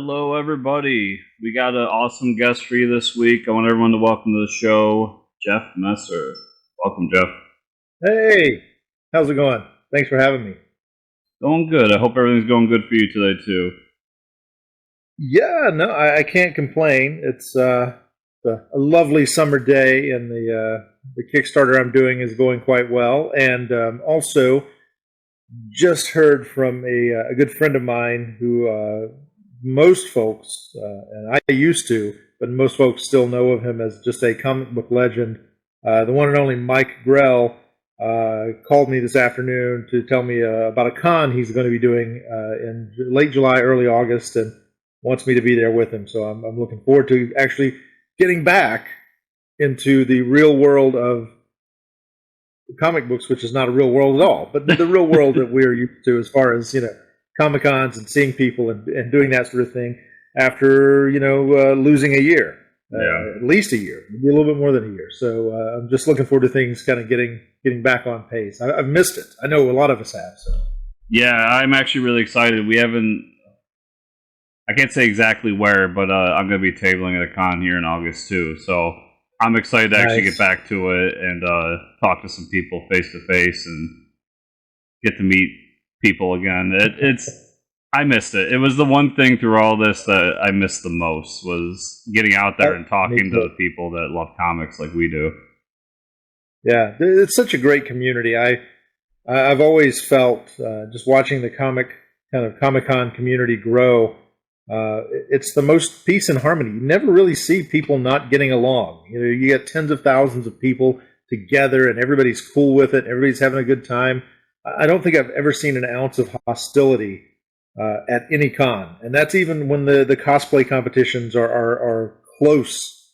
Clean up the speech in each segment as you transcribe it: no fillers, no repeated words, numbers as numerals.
Hello, everybody. We got an awesome guest for you this week. I want everyone to welcome to the show, Jeff Messer. Welcome, Jeff. Hey, how's it going? Thanks for having me. Going good. I hope everything's going good for you today, too. Yeah, no, I can't complain. It's a lovely summer day, and the Kickstarter I'm doing is going quite well. And also, just heard from a good friend of mine who most folks, and I used to, but most folks still know of him as just a comic book legend. The one and only Mike Grell called me this afternoon to tell me about a con he's going to be doing in late July, early August, and wants me to be there with him. So I'm looking forward to actually getting back into the real world of comic books, which is not a real world at all, but the real world that we're used to as far as, Comic Cons and seeing people and doing that sort of thing after, losing a year, at least a year, maybe a little bit more than a year. So I'm just looking forward to things kind of getting back on pace. I've missed it. I know a lot of us have. So. Yeah, I'm actually really excited. I can't say exactly where, but I'm going to be tabling at a con here in August, too. So I'm excited to actually get back to it and talk to some people face to face and get to meet people again. I missed it. It was the one thing through all this that I missed the most was getting out there and talking to the people that love comics like we do. Yeah, it's such a great community. I've always felt just watching the Comic-Con community grow. It's the most peace and harmony. You never really see people not getting along. You get tens of thousands of people together, and everybody's cool with it. Everybody's having a good time. I don't think I've ever seen an ounce of hostility at any con, and that's even when the cosplay competitions are close.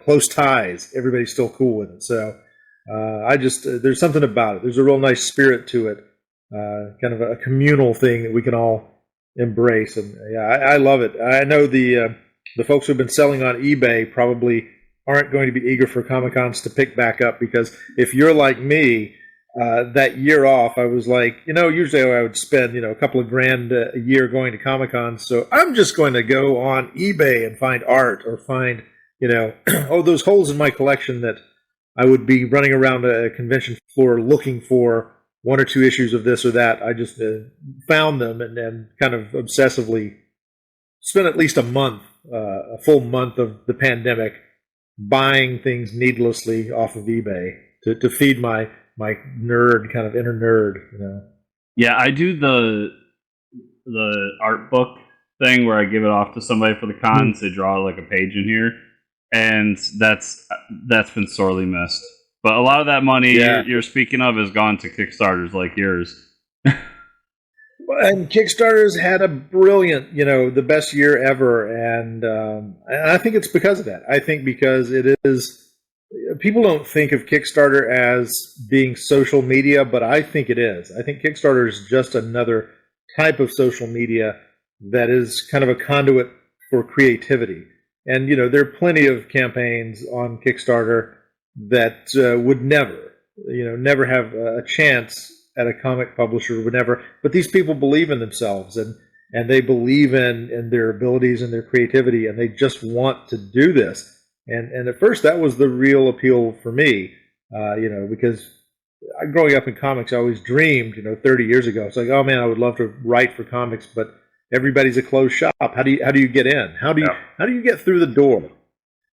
Close ties. Everybody's still cool with it. So there's something about it. There's a real nice spirit to it. Kind of a communal thing that we can all embrace, and yeah, I love it. I know the folks who've been selling on eBay probably aren't going to be eager for Comic-Cons to pick back up, because if you're like me, that year off, I was like, usually I would spend, a couple of grand a year going to Comic-Cons, so I'm just going to go on eBay and find art or find, those holes in my collection that I would be running around a convention floor looking for one or two issues of this or that. I just found them and kind of obsessively spent at least a full month of the pandemic buying things needlessly off of eBay to feed my nerd, kind of inner nerd. Yeah, I do the art book thing where I give it off to somebody for the cons. They draw like a page in here, and that's been sorely missed. But a lot of that money you're speaking of has gone to Kickstarters like yours. And Kickstarter's had a brilliant, the best year ever, and I think it's because of that. I think because it is. People don't think of Kickstarter as being social media, but I think it is. I think Kickstarter is just another type of social media that is kind of a conduit for creativity. And, there are plenty of campaigns on Kickstarter that would never have a chance at a comic publisher, would never. But these people believe in themselves, and they believe in their abilities and their creativity, and they just want to do this. And at first, that was the real appeal for me, because growing up in comics, I always dreamed, 30 years ago. It's like, oh man, I would love to write for comics, but everybody's a closed shop. How do you get in? How do you get through the door?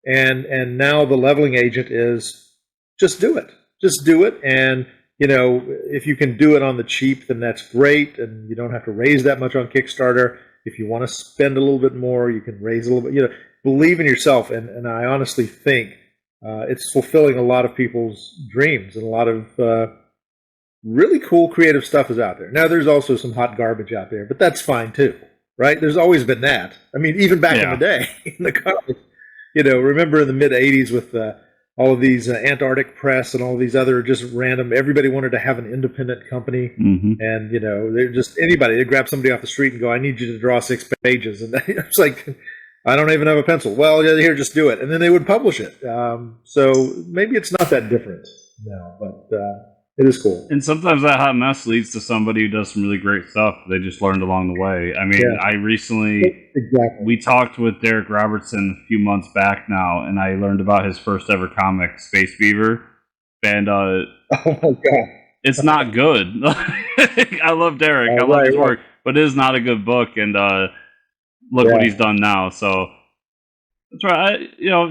And now the leveling agent is just do it. Just do it. And, if you can do it on the cheap, then that's great. And you don't have to raise that much on Kickstarter. If you want to spend a little bit more, you can raise a little bit, believe in yourself. And I honestly think it's fulfilling a lot of people's dreams, and a lot of really cool creative stuff is out there. Now, there's also some hot garbage out there, but that's fine too, right? There's always been that. I mean, even back in the day, in the comics, remember in the mid 80s with all of these Antarctic Press and all these other just random, everybody wanted to have an independent company. Mm-hmm. And, they're just anybody, they grab somebody off the street and go, I need you to draw 6 pages. And it's like, I don't even have a pencil. Well, yeah, here, just do it. And then they would publish it. So maybe it's not that different now, but It is cool. And sometimes that hot mess leads to somebody who does some really great stuff. They just learned along the way. I mean, Yeah, I recently, exactly. we talked with Derek Robertson a few months back now, and I learned about his first ever comic, Space Beaver. And Oh my god. it's not good. I love Derek. I love Right, his right. work, but it is not a good book. And look what Yeah, he's done now. So that's right.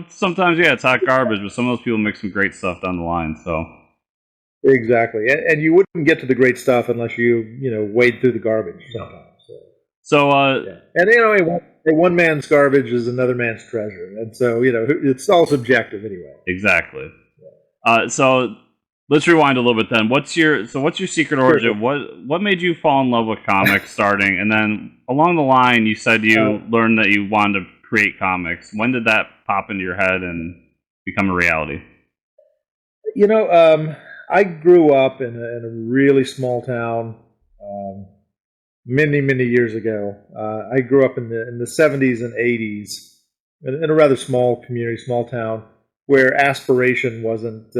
Sometimes it's hot garbage, but some of those people make some great stuff down the line. So exactly. And you wouldn't get to the great stuff unless you wade through the garbage sometimes. So Yeah. And a one man's garbage is another man's treasure, and so it's all subjective anyway. exactly. So let's rewind a little bit then. What's your secret origin? What made you fall in love with comics starting, and then along the line you said you learned that you wanted to create comics. When did that pop into your head and become a reality? I grew up in a really small town many years ago. I grew up in the 70s and 80s in a rather small community, small town, where aspiration wasn't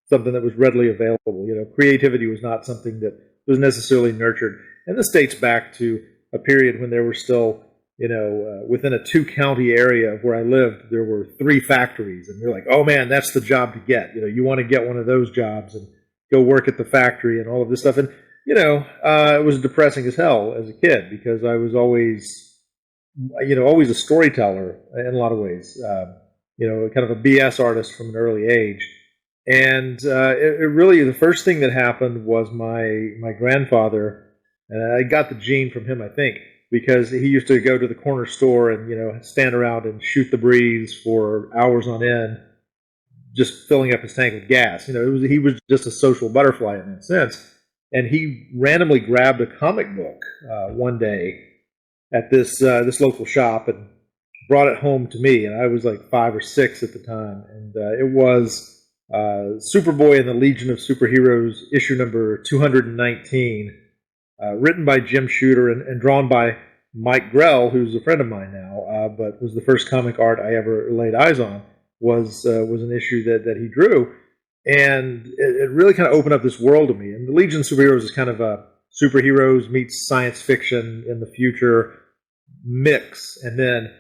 something that was readily available. Creativity was not something that was necessarily nurtured. And this dates back to a period when there were still, within a 2-county area of where I lived, there were 3 factories. And you're like, oh man, that's the job to get. You want to get one of those jobs and go work at the factory and all of this stuff. And, it was depressing as hell as a kid because I was always a storyteller in a lot of ways. Kind of a BS artist from an early age. And it really, the first thing that happened was my grandfather, and I got the gene from him, I think, because he used to go to the corner store and, stand around and shoot the breeze for hours on end, just filling up his tank with gas. He was just a social butterfly in that sense. And he randomly grabbed a comic book one day at this local shop and brought it home to me, and I was like 5 or 6 at the time, and it was Superboy and the Legion of Superheroes, issue number 219, written by Jim Shooter and drawn by Mike Grell, who's a friend of mine now, but was the first comic art I ever laid eyes on. Was an issue that he drew, and it really kind of opened up this world to me. And the Legion of Superheroes is kind of a superheroes meets science fiction in the future mix, and then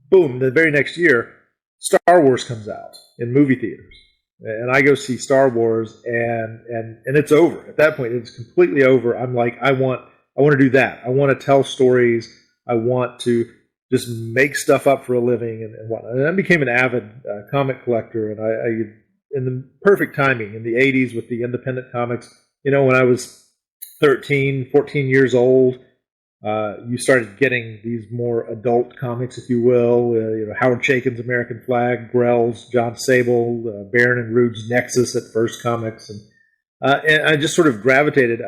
boom, the very next year, Star Wars comes out in movie theaters, and I go see Star Wars, and it's over. At that point, it's completely over. I'm like, I want to do that. I want to tell stories. I want to just make stuff up for a living and whatnot. And I became an avid comic collector, and I in the perfect timing in the 80s with the independent comics. When I was 13, 14 years old, you started getting these more adult comics, if you will. Howard Chaykin's American Flag, Grell's John Sable, Baron and Rude's Nexus at First Comics, and I just sort of gravitated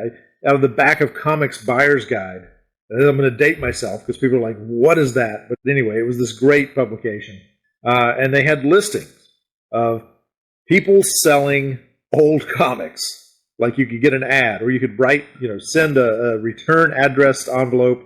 out of the back of Comics Buyer's Guide. And I'm going to date myself because people are like, "What is that?" But anyway, it was this great publication, and they had listings of people selling old comics. Like you could get an ad, or you could send a return addressed envelope,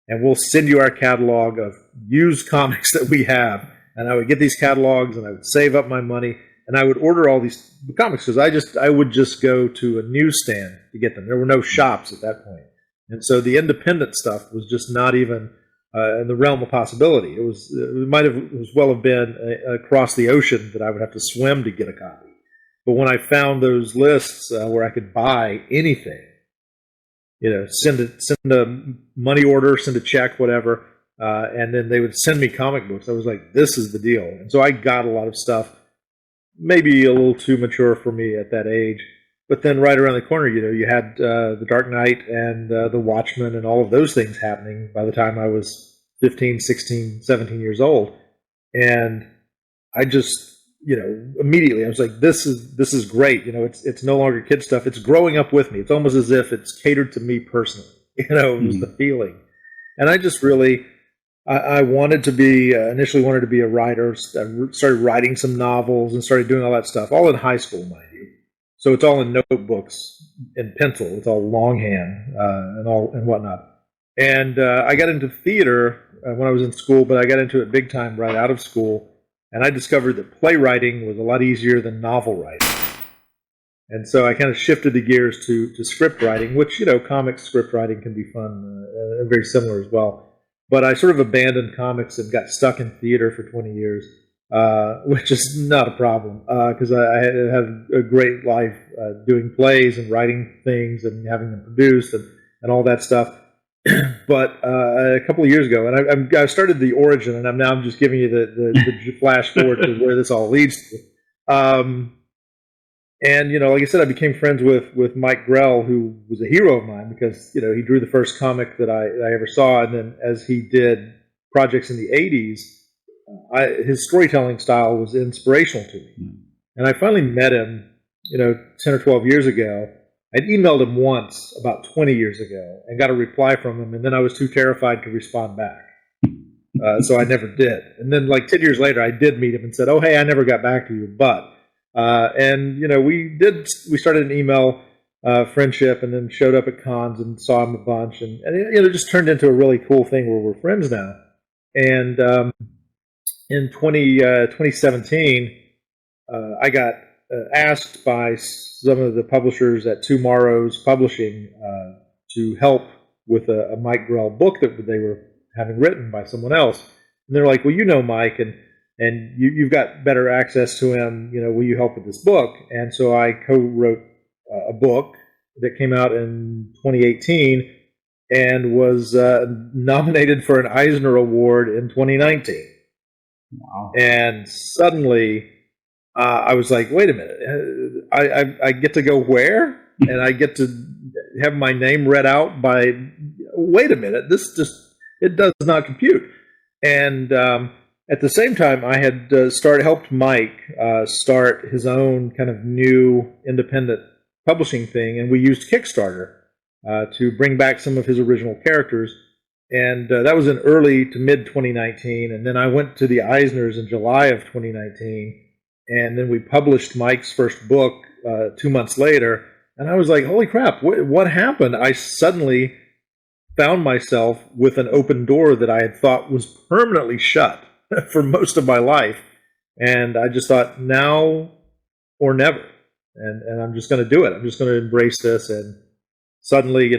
and we'll send you our catalog of used comics that we have. And I would get these catalogs, and I would save up my money, and I would order all these comics because I would just go to a newsstand to get them. There were no shops at that point, and so the independent stuff was just not even in the realm of possibility. It might have as well have been across the ocean that I would have to swim to get a copy. But when I found those lists where I could buy anything, send a money order, send a check, whatever, and then they would send me comic books, I was like, this is the deal. And so I got a lot of stuff, maybe a little too mature for me at that age. But then right around the corner, you had The Dark Knight and The Watchmen and all of those things happening by the time I was 15, 16, 17 years old. And I just, immediately I was like, this is great. It's no longer kid stuff. It's growing up with me. It's almost as if it's catered to me personally. It was the feeling. And I just really, I wanted to be, initially wanted to be a writer. I started writing some novels and started doing all that stuff, all in high school, mind you. So it's all in notebooks and pencil. It's all longhand and whatnot. And I got into theater when I was in school, but I got into it big time right out of school. And I discovered that playwriting was a lot easier than novel writing. And so I kind of shifted the gears to script writing, which, comic script writing can be fun and very similar as well. But I sort of abandoned comics and got stuck in theater for 20 years, which is not a problem because I had a great life doing plays and writing things and having them produced and all that stuff. But a couple of years ago, and I started the origin, and I'm just giving you the flash forward to where this all leads to. And, like I said, I became friends with Mike Grell, who was a hero of mine because, he drew the first comic that I ever saw. And then as he did projects in the 80s, his storytelling style was inspirational to me. And I finally met him, 10 or 12 years ago. I'd emailed him once about 20 years ago and got a reply from him. And then I was too terrified to respond back. So I never did. And then like 10 years later, I did meet him and said, "Oh, hey, I never got back to you, but..." And we started an email friendship, and then showed up at cons and saw him a bunch, and it just turned into a really cool thing where we're friends now. And in 2017, I got asked by some of the publishers at Tomorrow's Publishing to help with a Mike Grell book that they were having written by someone else. And they're like, "Well, Mike, and you've got better access to him, will you help with this book?" And so I co-wrote a book that came out in 2018 and was nominated for an Eisner Award in 2019. Wow. And suddenly I was like, wait a minute, I get to go where? And I get to have my name read out by, wait a minute, it does not compute. And at the same time, I had helped Mike start his own kind of new independent publishing thing, and we used Kickstarter to bring back some of his original characters. And that was in early to mid 2019. And then I went to the Eisners in July of 2019, and then we published Mike's first book 2 months later. And I was like, holy crap, what happened? I suddenly found myself with an open door that I had thought was permanently shut for most of my life. And I just thought, now or never. And I'm just going to do it. I'm just going to embrace this. And suddenly,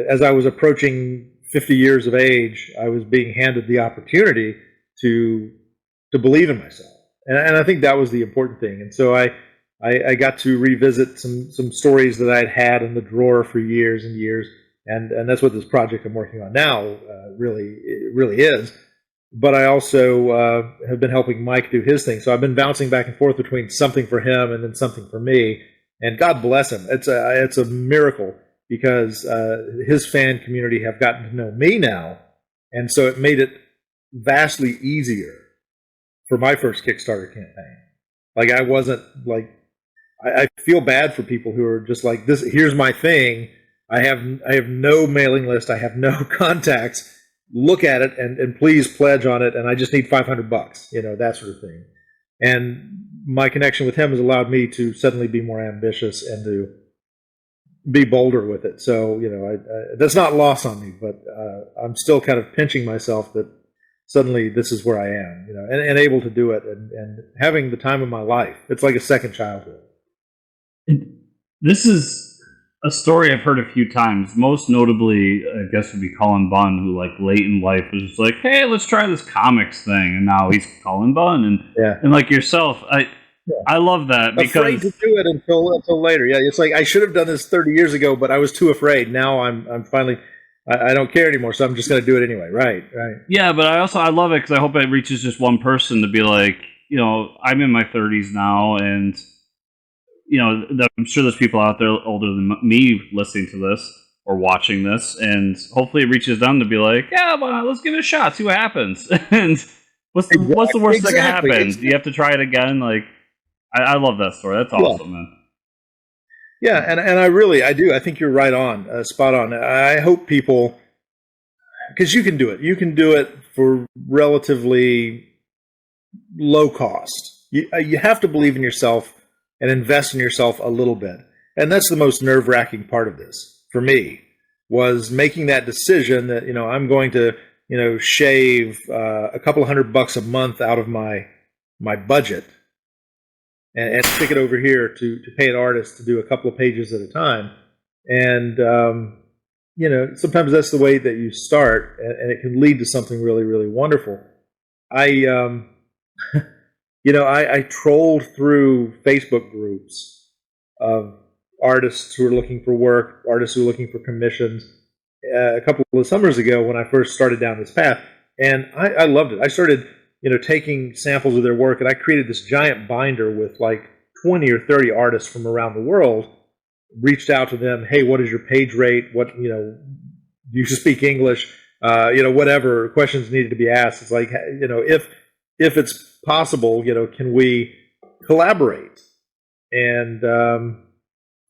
as I was approaching 50 years of age, I was being handed the opportunity to believe in myself. And I think that was the important thing. And so I got to revisit some stories that I'd had in the drawer for years and years. And that's what this project I'm working on now really is. But I also have been helping Mike do his thing. So I've been bouncing back and forth between something for him and then something for me. And God bless him. It's a miracle because his fan community have gotten to know me now. And so it made it vastly easier for my first Kickstarter campaign. Like I wasn't like, I feel bad for people who are just like, this, here's my thing. I have no mailing list. I have no contacts. Look at it and please pledge on it. And I just need $500, that sort of thing. And my connection with him has allowed me to suddenly be more ambitious and to be bolder with it. So, that's not lost on me, but I'm still kind of pinching myself that suddenly this is where I am, and able to do it and having the time of my life. It's like a second childhood. This is a story I've heard a few times. Most notably, I guess, would be Colin Bunn, who, like, late in life was just like, "Hey, let's try this comics thing," and now he's Colin Bunn, and like yourself, I love that because afraid to do it until later. Yeah, it's like I should have done this 30 years ago, but I was too afraid. Now I'm finally. I don't care anymore, so I'm just going to do it anyway. Right. Yeah, but I love it because I hope it reaches just one person to be like, I'm in my 30s now, and I'm sure there's people out there older than me listening to this or watching this, and hopefully it reaches them to be like, yeah, well, let's give it a shot, see what happens. And what's the worst that can happen? Do you have to try it again? Like, I love that story. That's awesome, man. Yeah, and I do. I think you're right on, spot on. I hope people, because you can do it. You can do it for relatively low cost. You have to believe in yourself and invest in yourself a little bit. And that's the most nerve-wracking part of this, for me, was making that decision that, I'm going to, shave a couple of $100 a month out of my budget and stick it over here to pay an artist to do a couple of pages at a time. And sometimes that's the way that you start, and it can lead to something really, really wonderful. I I trolled through Facebook groups of artists who are looking for work, artists who are looking for commissions, a couple of summers ago when I first started down this path, and I loved it. I started, taking samples of their work, and I created this giant binder with like 20 or 30 artists from around the world. Reached out to them. Hey, what is your page rate? What do you speak English? Whatever questions needed to be asked. It's like, if it's possible, can we collaborate? And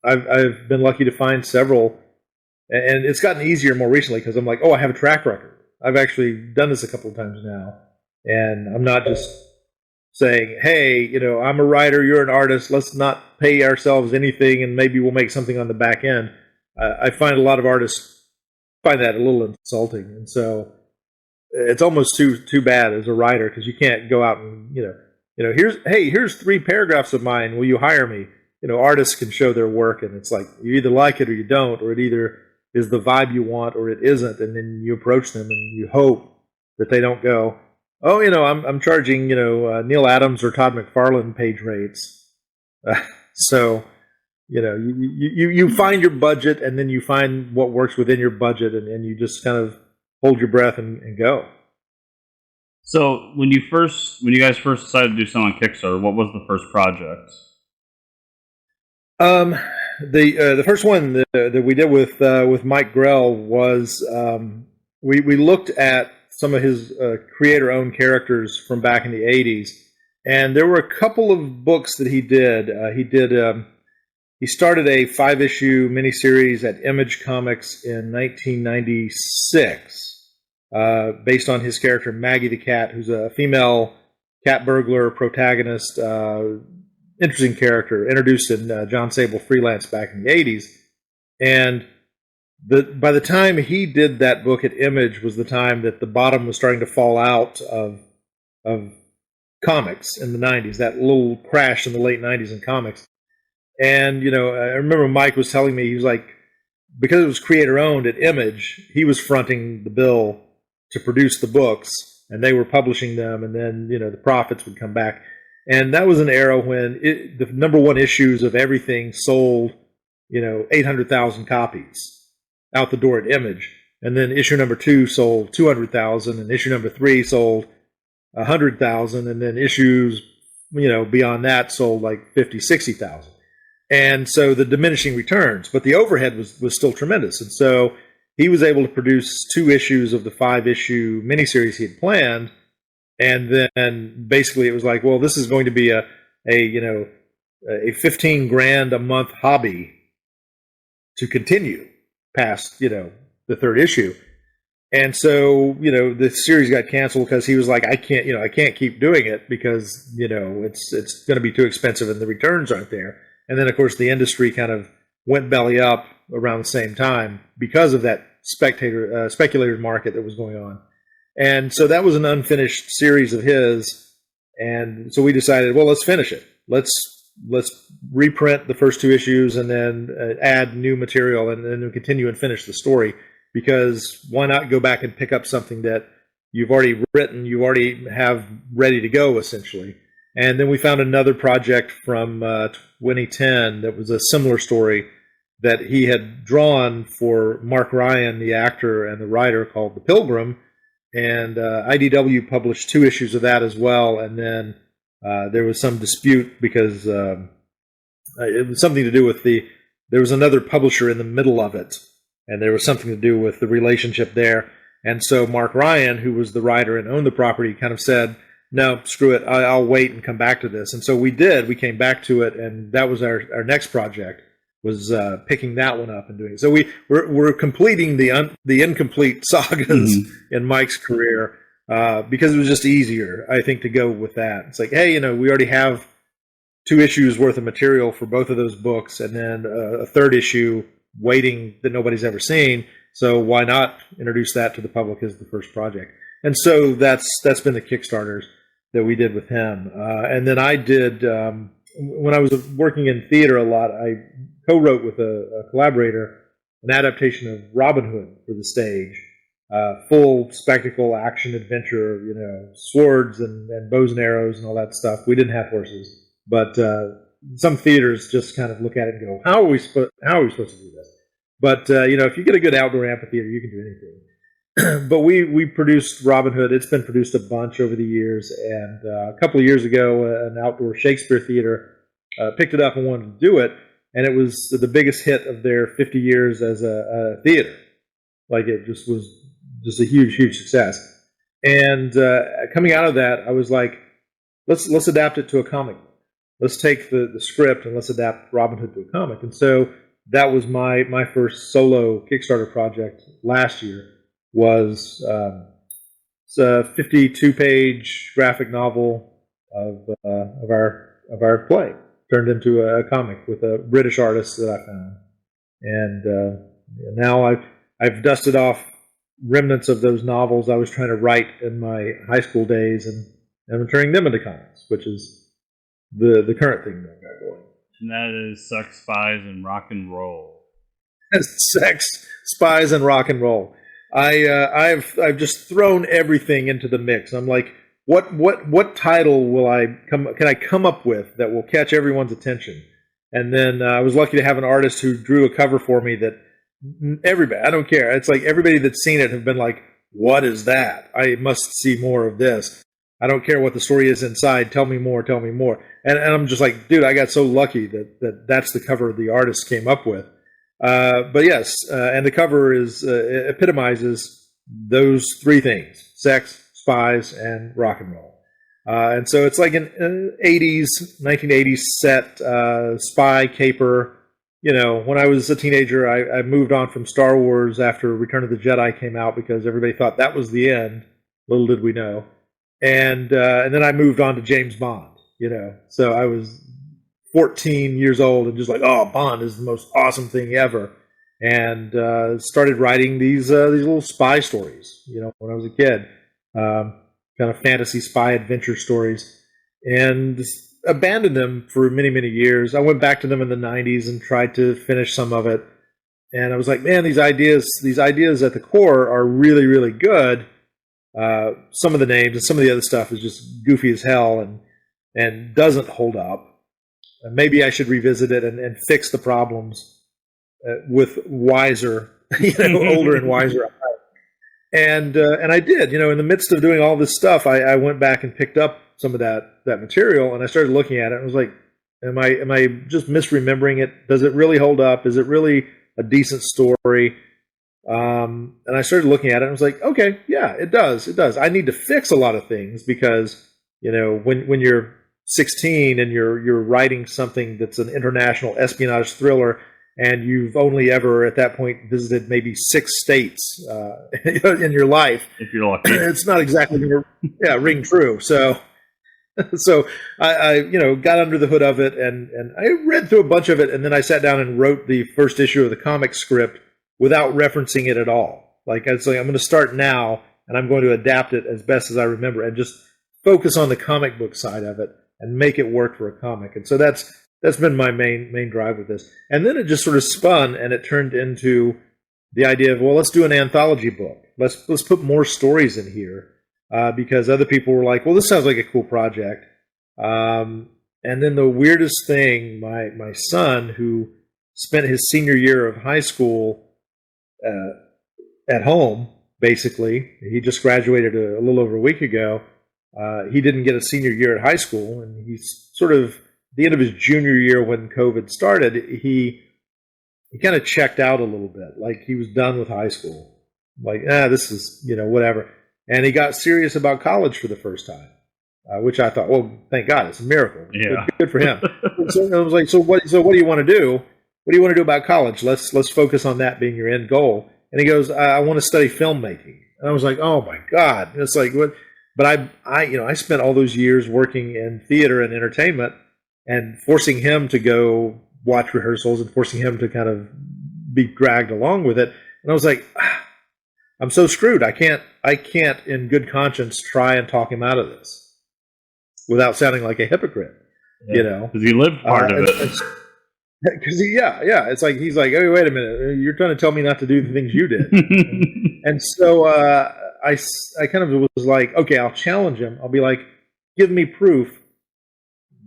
I've been lucky to find several, and it's gotten easier more recently because I'm like, I have a track record. I've actually done this a couple of times now, and I'm not just saying, hey, I'm a writer, you're an artist, let's not pay ourselves anything, and maybe we'll make something on the back end. I find a lot of artists find that a little insulting, and so it's almost too bad as a writer, because you can't go out and here's 3 paragraphs of mine, will you hire me? Artists can show their work, and it's like you either like it or you don't, or it either is the vibe you want or it isn't, and then you approach them and you hope that they don't go, I'm charging Neil Adams or Todd McFarlane page rates. So you find your budget, and then you find what works within your budget, and you just kind of hold your breath and go. So when you guys first decided to do something on Kickstarter, what was the first project? The first one that we did with Mike Grell was we looked at some of his creator-owned characters from back in the 80s, and there were a couple of books that he did. He started a 5-issue miniseries at Image Comics in 1996, based on his character Maggie the Cat, who's a female cat burglar protagonist. Interesting character, introduced in John Sable Freelance back in the 80s. And by the time he did that book at Image was the time that the bottom was starting to fall out of comics in the 90s, that little crash in the late 90s in comics. And, I remember Mike was telling me, he was like, because it was creator-owned at Image, he was fronting the bill to produce the books, and they were publishing them, and then, the profits would come back. And that was an era when the number 1 issues of everything sold, 800,000 copies out the door at Image. And then issue number 2 sold 200,000, and issue number 3 sold 100,000, and then issues, beyond that sold like 50, 60,000. And so the diminishing returns, but the overhead was still tremendous. And so he was able to produce 2 issues of the 5-issue miniseries he had planned. And then basically it was like, well, this is going to be a $15,000 a month hobby to continue past, the 3rd issue. And so, the series got canceled because he was like, I can't keep doing it because, it's going to be too expensive and the returns aren't there. And then of course the industry kind of went belly up around the same time because of that speculator market that was going on. And so that was an unfinished series of his, and so we decided, well, let's finish it. Let's reprint the first 2 issues and then add new material and then continue and finish the story, because why not go back and pick up something that you've already written, you already have ready to go, essentially. And then we found another project from 2010 that was a similar story that he had drawn for Mark Ryan, the actor and the writer, called The Pilgrim. And IDW published 2 issues of that as well, and then there was some dispute because it was something to do with there was another publisher in the middle of it, and there was something to do with the relationship there. And so Mark Ryan, who was the writer and owned the property, kind of said, no, screw it, I'll wait and come back to this. And so we did. We came back to it, and that was our next project, was picking that one up and doing it. So we're completing the incomplete sagas in Mike's career because it was just easier, I think, to go with that. It's like, hey, we already have 2 issues worth of material for both of those books, and then a 3rd issue waiting that nobody's ever seen. So why not introduce that to the public as the first project? And so that's been the Kickstarters that we did with him. And then I did when I was working in theater a lot, I co-wrote with a collaborator an adaptation of Robin Hood for the stage. Full spectacle, action, adventure, swords and bows and arrows and all that stuff. We didn't have horses, but some theaters just kind of look at it and go, how are we supposed to do this? But, if you get a good outdoor amphitheater, you can do anything. But we produced Robin Hood. It's been produced a bunch over the years. And a couple of years ago, an outdoor Shakespeare theater picked it up and wanted to do it. And it was the biggest hit of their 50 years as a theater. Like, it just was just a huge, huge success. And coming out of that, I was like, let's adapt it to a comic. Let's take the script and let's adapt Robin Hood to a comic. And so that was my first solo Kickstarter project last year. Was it's a 52-page graphic novel of our play turned into a comic with a British artist that I found. And now I've dusted off remnants of those novels I was trying to write in my high school days, and I'm turning them into comics, which is the current thing that I've got going. And that is Sex, Spies, and Rock and Roll. Sex, Spies, and Rock and Roll. I've just thrown everything into the mix. I'm like, what title can I come up with that will catch everyone's attention? And then I was lucky to have an artist who drew a cover for me that everybody, I don't care. It's like everybody that's seen it have been like, what is that? I must see more of this. I don't care what the story is inside. Tell me more. Tell me more. And I'm just like, dude, I got so lucky that's the cover the artist came up with. But yes, and the cover epitomizes those three things: sex, spies, and rock and roll. And so it's like an 1980s set spy caper. When I was a teenager, I moved on from Star Wars after Return of the Jedi came out because everybody thought that was the end. Little did we know. And then I moved on to James Bond. So I was 14 years old and just like, oh, Bond is the most awesome thing ever. And started writing these little spy stories, when I was a kid, kind of fantasy spy adventure stories, and abandoned them for many, many years. I went back to them in the 90s and tried to finish some of it. And I was like, man, these ideas at the core are really, really good. Some of the names and some of the other stuff is just goofy as hell and doesn't hold up. Maybe I should revisit it and fix the problems with wiser, older and wiser eyes. And I did. In the midst of doing all this stuff, I went back and picked up some of that material, and I started looking at it. And I was like, am I just misremembering it? Does it really hold up? Is it really a decent story? And I started looking at it and I was like, okay, yeah, it does. I need to fix a lot of things because, when you're 16 and you're writing something that's an international espionage thriller and you've only ever at that point visited maybe 6 states in your life, if you're lucky, it's not exactly going to ring true. So I got under the hood of it and I read through a bunch of it, and then I sat down and wrote the first issue of the comic script without referencing it at all. Like, I was like, I'm going to start now, and I'm going to adapt it as best as I remember, and just focus on the comic book side of it and make it work for a comic. And so that's been my main drive with this. And then it just sort of spun, and it turned into the idea of, well, let's do an anthology book. Let's put more stories in here because other people were like, well, this sounds like a cool project. And then the weirdest thing, my son, who spent his senior year of high school at home, basically. He just graduated a little over a week ago. He didn't get a senior year at high school, and he's sort of the end of his junior year when COVID started. He kind of checked out a little bit, like he was done with high school. Like, this is whatever. And he got serious about college for the first time, which I thought, well, thank God, it's a miracle. Yeah, good for him. So I was like, so what do you want to do? What do you want to do about college? Let's focus on that being your end goal. And he goes, I want to study filmmaking. And I was like, oh my God. And it's like, what? But I spent all those years working in theater and entertainment and forcing him to go watch rehearsals and forcing him to kind of be dragged along with it. And I was like, I'm so screwed. I can't in good conscience try and talk him out of this without sounding like a hypocrite. Yeah. Because he lived part of it. Because it's like he's like, oh, wait a minute, you're trying to tell me not to do the things you did, and so I kind of was like, okay, I'll challenge him. I'll be like, give me proof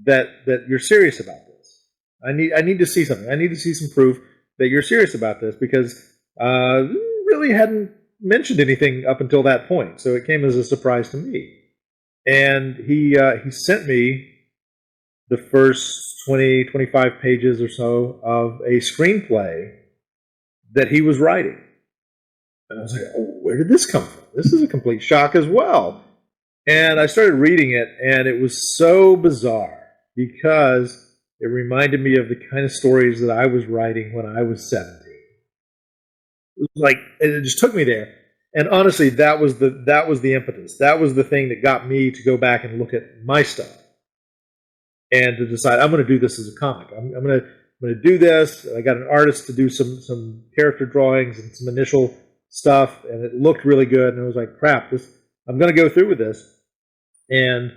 that you're serious about this. I need to see something. I need to see some proof that you're serious about this, because really hadn't mentioned anything up until that point, so it came as a surprise to me. And he sent me the first 20, 25 pages or so of a screenplay that he was writing. And I was like, oh, where did this come from? This is a complete shock as well. And I started reading it, and it was so bizarre because it reminded me of the kind of stories that I was writing when I was 17. It was like, it just took me there. And honestly, that was the impetus. That was the thing that got me to go back and look at my stuff and to decide I'm going to do this as a comic. I'm going to do this. I got an artist to do some character drawings and some initial stuff, and it looked really good. And I was like, crap, I'm going to go through with this. And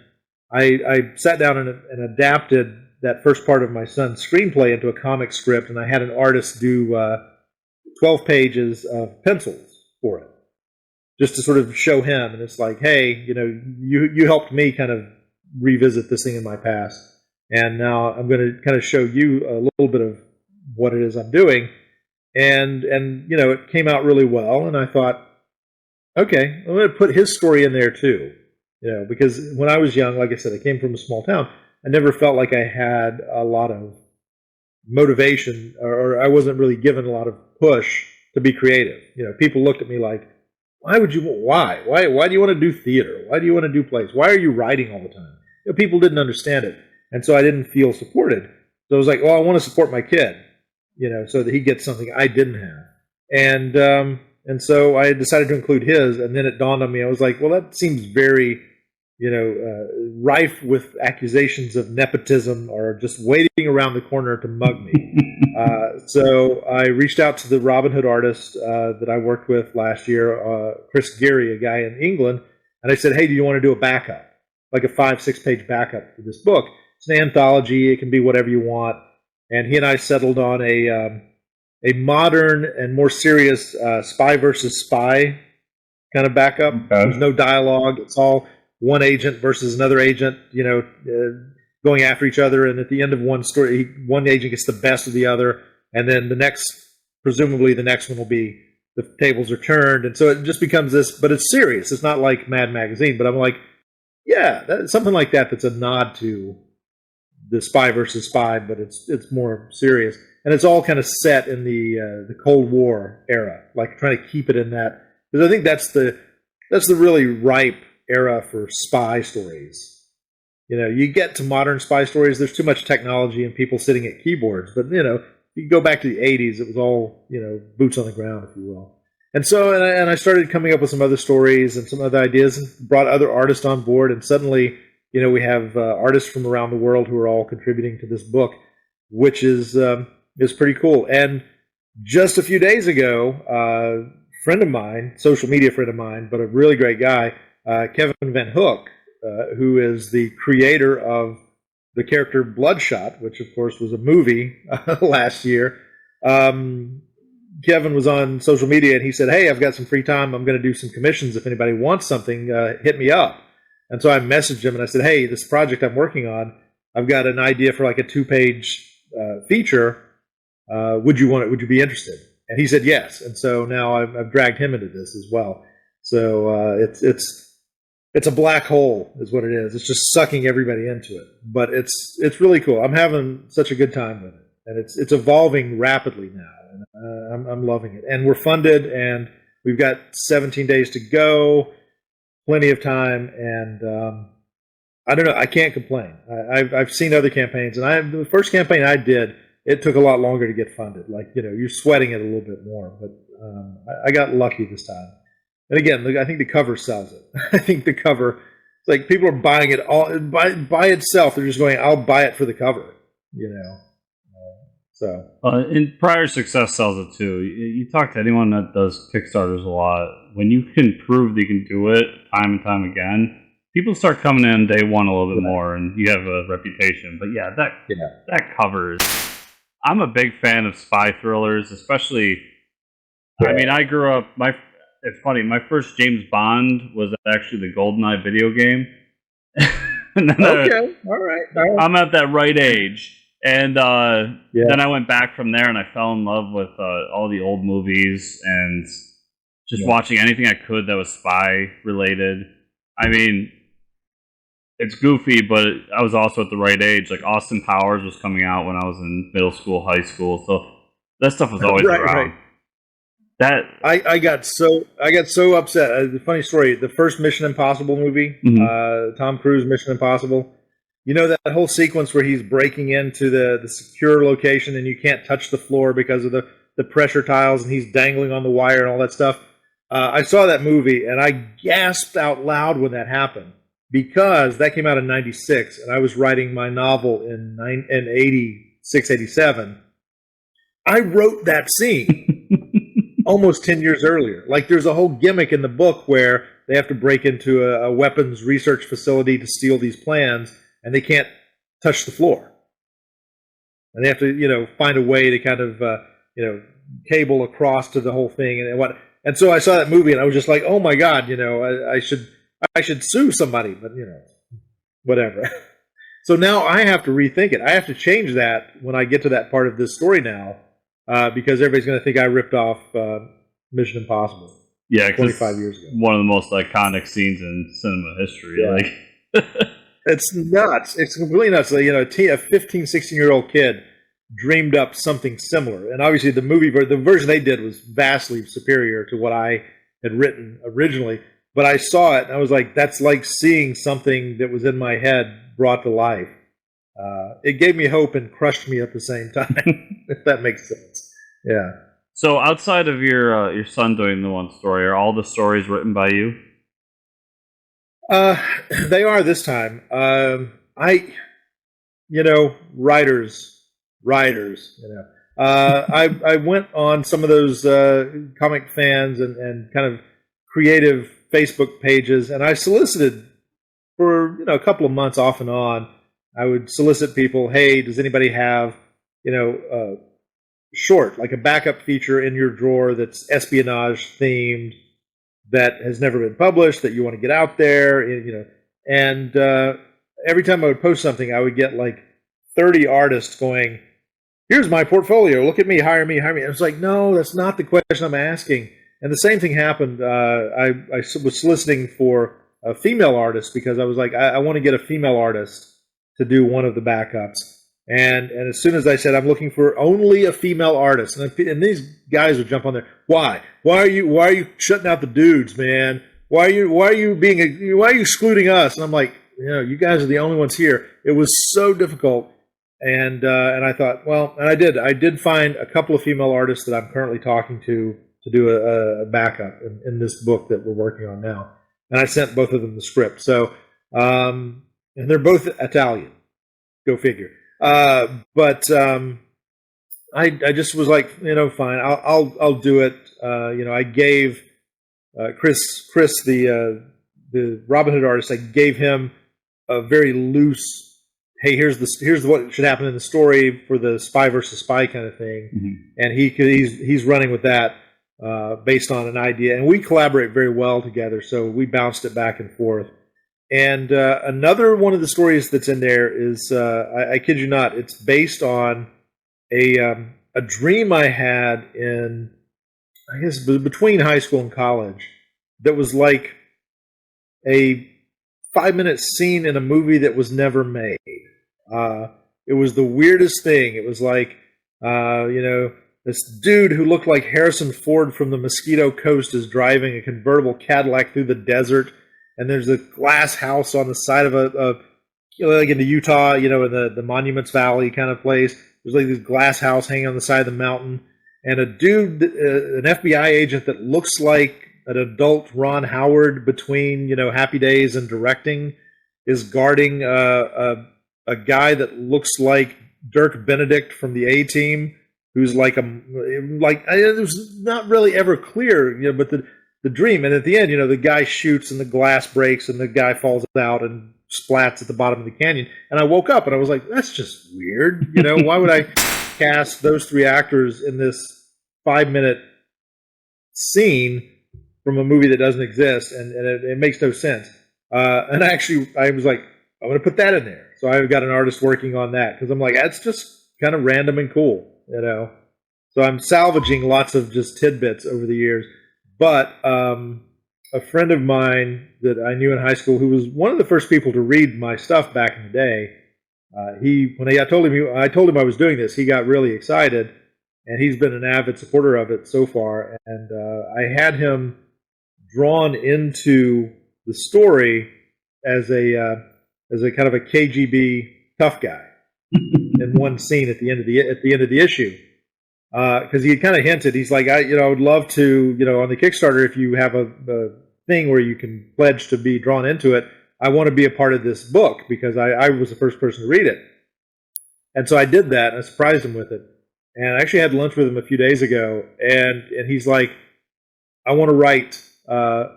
I sat down and adapted that first part of my son's screenplay into a comic script, and I had an artist do 12 pages of pencils for it, just to sort of show him. And it's like, hey, you helped me kind of revisit this thing in my past, and now I'm going to kind of show you a little bit of what it is I'm doing. And it came out really well, and I thought, okay, I'm going to put his story in there too, because when I was young, like I said, I came from a small town. I never felt like I had a lot of motivation, or I wasn't really given a lot of push to be creative. People looked at me like, why do you want to do theater? Why do you want to do plays? Why are you writing all the time? People didn't understand it. And so I didn't feel supported. So I was like, I want to support my kid, so that he gets something I didn't have. And so I decided to include his, and then it dawned on me. I was like, well, that seems very, rife with accusations of nepotism or just waiting around the corner to mug me. So I reached out to the Robin Hood artist that I worked with last year, Chris Geary, a guy in England, and I said, hey, do you want to do a backup, like a 5-6 page backup for this book? It's an anthology. It can be whatever you want. And he and I settled on a modern and more serious spy versus spy kind of backup. Okay. There's no dialogue. It's all one agent versus another agent, going after each other. And at the end of one story, one agent gets the best of the other. And then presumably the next one will be the tables are turned. And so it just becomes this, but it's serious. It's not like Mad Magazine. But I'm like, yeah, something like that that's a nod to the spy versus spy, but it's more serious. And it's all kind of set in the Cold War era, like trying to keep it in that, because I think that's the really ripe era for spy stories. You get to modern spy stories, there's too much technology and people sitting at keyboards. But you go back to the 80s, it was all boots on the ground, if you will. And so, and I started coming up with some other stories and some other ideas, and brought other artists on board, and suddenly we have artists from around the world who are all contributing to this book, which is pretty cool. And just a few days ago, a friend of mine, social media friend of mine, but a really great guy, Kevin Van Hook, who is the creator of the character Bloodshot, which of course was a movie last year. Kevin was on social media, and he said, hey, I've got some free time. I'm going to do some commissions. If anybody wants something, hit me up. And so I messaged him and I said, hey, this project I'm working on, I've got an idea for like a 2-page feature. Would you be interested? And he said yes. And so now I've dragged him into this as well. So it's a black hole is what it is. It's just sucking everybody into it. But it's really cool. I'm having such a good time with it. And it's evolving rapidly now. And I'm loving it. And we're funded, and we've got 17 days to go. Plenty of time, and I don't know. I can't complain. I've seen other campaigns, and the first campaign I did, it took a lot longer to get funded. Like you're sweating it a little bit more, but I got lucky this time. And again, I think the cover sells it. I think the cover, it's like people are buying it all by itself. They're just going, I'll buy it for the cover, So and prior success sells it too. You talk to anyone that does Kickstarters a lot. When you can prove that you can do it time and time again, people start coming in day one a little bit more, and you have a reputation. But yeah, that covers. I'm a big fan of spy thrillers, especially. Yeah. I mean, I grew up. It's funny. My first James Bond was actually the GoldenEye video game. And then Okay, all right. I'm at that right age. And then I went back from there, and I fell in love with all the old movies and just watching anything I could that was spy related. I mean, it's goofy, but I was also at the right age. Like Austin Powers was coming out when I was in middle school, high school, so that stuff was always around. Right. That I got so upset. Funny story: the first Mission Impossible movie, Tom Cruise Mission Impossible. You know that whole sequence where he's breaking into the secure location and you can't touch the floor because of the pressure tiles, and he's dangling on the wire and all that stuff. I saw that movie and I gasped out loud when that happened, because that came out in '96 and I was writing my novel in 86, 87. I wrote that scene almost 10 years earlier. Like, there's a whole gimmick in the book where they have to break into a weapons research facility to steal these plans, and they can't touch the floor. And they have to, find a way to kind of, cable across to the whole thing and what. And so I saw that movie and I was just like, oh my God, I should sue somebody, but whatever. So now I have to rethink it. I have to change that when I get to that part of this story now, because everybody's going to think I ripped off Mission Impossible. Yeah, 25 years ago. One of the most iconic scenes in cinema history. Yeah. Like, it's nuts. It's completely nuts. A 15, 16-year-old kid dreamed up something similar, and obviously the version they did was vastly superior to what I had written originally. But I saw it and I was like, that's like seeing something that was in my head brought to life. It gave me hope and crushed me at the same time, if that makes sense. Yeah. So outside of your son doing the one story, are all the stories written by you? They are this time. Writers. I went on some of those comic fans and kind of creative Facebook pages, and I solicited for a couple of months off and on. I would solicit people, hey, does anybody have short, like a backup feature in your drawer that's espionage themed, that has never been published, that you want to get out there, and every time I would post something, I would get like 30 artists going, here's my portfolio, look at me, hire me. And it's like, no, that's not the question I'm asking. And the same thing happened. I was soliciting for a female artist because I was like, I want to get a female artist to do one of the backups. And as soon as I said, I'm looking for only a female artist, and these guys would jump on there. Why are you shutting out the dudes, man? Why are you excluding us? And I'm like, you guys are the only ones here. It was so difficult. And I thought, well, and I did find a couple of female artists that I'm currently talking to do a backup in this book that we're working on now. And I sent both of them the script. So, and they're both Italian. Go figure. But I just was like, fine, I'll do it. I gave Chris the Robin Hood artist, I gave him a very loose, hey, here's what should happen in the story for the spy versus spy kind of thing, and he's running with that based on an idea, and we collaborate very well together. So we bounced it back and forth. And another one of the stories that's in there is, I kid you not, it's based on a dream I had in, I guess, between high school and college, that was like a 5-minute scene in a movie that was never made. It was the weirdest thing. It was like, this dude who looked like Harrison Ford from the Mosquito Coast is driving a convertible Cadillac through the desert. And there's a glass house on the side of like in the Utah, in the Monuments Valley kind of place. There's like this glass house hanging on the side of the mountain. And a dude, an FBI agent that looks like an adult Ron Howard between, Happy Days and directing, is guarding a guy that looks like Dirk Benedict from the A-Team, who's it was not really ever clear, but the dream. And at the end, the guy shoots and the glass breaks and the guy falls out and splats at the bottom of the canyon. And I woke up and I was like, that's just weird. Why would I cast those 3 actors in this 5-minute scene from a movie that doesn't exist? And it makes no sense. And I was like, I'm going to put that in there. So I've got an artist working on that because I'm like, that's just kind of random and cool, So I'm salvaging lots of just tidbits over the years. But a friend of mine that I knew in high school, who was one of the first people to read my stuff back in the day, I told him I was doing this, he got really excited, and he's been an avid supporter of it so far. And I had him drawn into the story as a kind of a KGB tough guy in one scene at the end of the issue. Because he kind of hinted, he's like, I would love to, on the Kickstarter, if you have a thing where you can pledge to be drawn into it, I want to be a part of this book because I was the first person to read it. And so I did that, and I surprised him with it. And I actually had lunch with him a few days ago, and he's like, I want to write a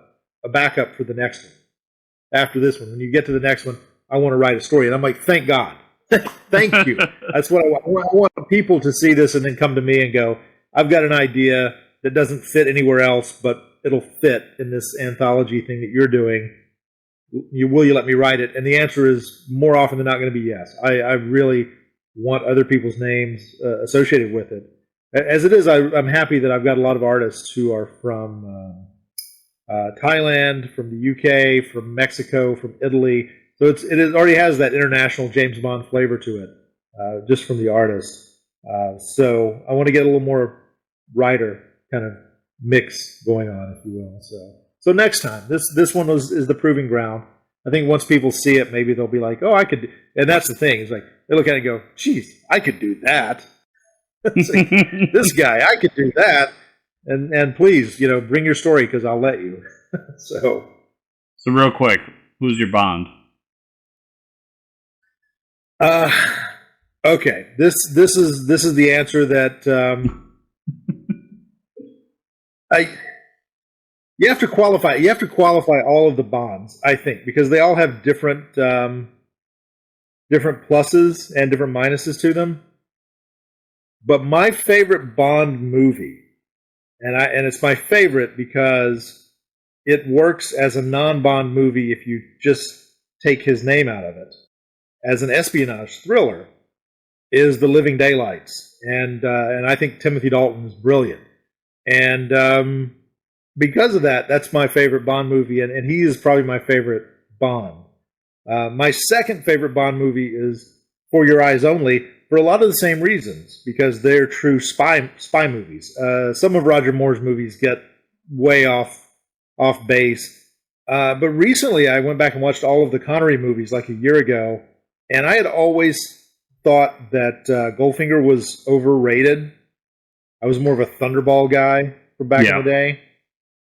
backup for the next one. After this one, when you get to the next one, I want to write a story. And I'm like, thank God. Thank you. That's what I want. I want people to see this and then come to me and go, I've got an idea that doesn't fit anywhere else, but it'll fit in this anthology thing that you're doing. Will you let me write it? And the answer is more often than not going to be yes. I really want other people's names associated with it. As it is, I'm happy that I've got a lot of artists who are from Thailand, from the UK, from Mexico, from Italy. So it already has that international James Bond flavor to it, just from the artist. So I want to get a little more writer kind of mix going on, if you will. So next time, this one is the proving ground. I think once people see it, maybe they'll be like, oh, I could. And that's the thing. It's like they look at it and go, geez, I could do that. Like, this guy, I could do that. And please, bring your story because I'll let you. So real quick, who's your Bond? Okay. This is the answer that you have to qualify. You have to qualify all of the Bonds, I think, because they all have different pluses and different minuses to them. But my favorite Bond movie, and it's my favorite because it works as a non-Bond movie if you just take his name out of it, as an espionage thriller, is The Living Daylights. And I think Timothy Dalton is brilliant. And because of that, that's my favorite Bond movie, and he is probably my favorite Bond. My second favorite Bond movie is For Your Eyes Only, for a lot of the same reasons, because they're true spy movies. Some of Roger Moore's movies get way off base. But recently I went back and watched all of the Connery movies like a year ago, and I had always thought that Goldfinger was overrated. I was more of a Thunderball guy from back in the day.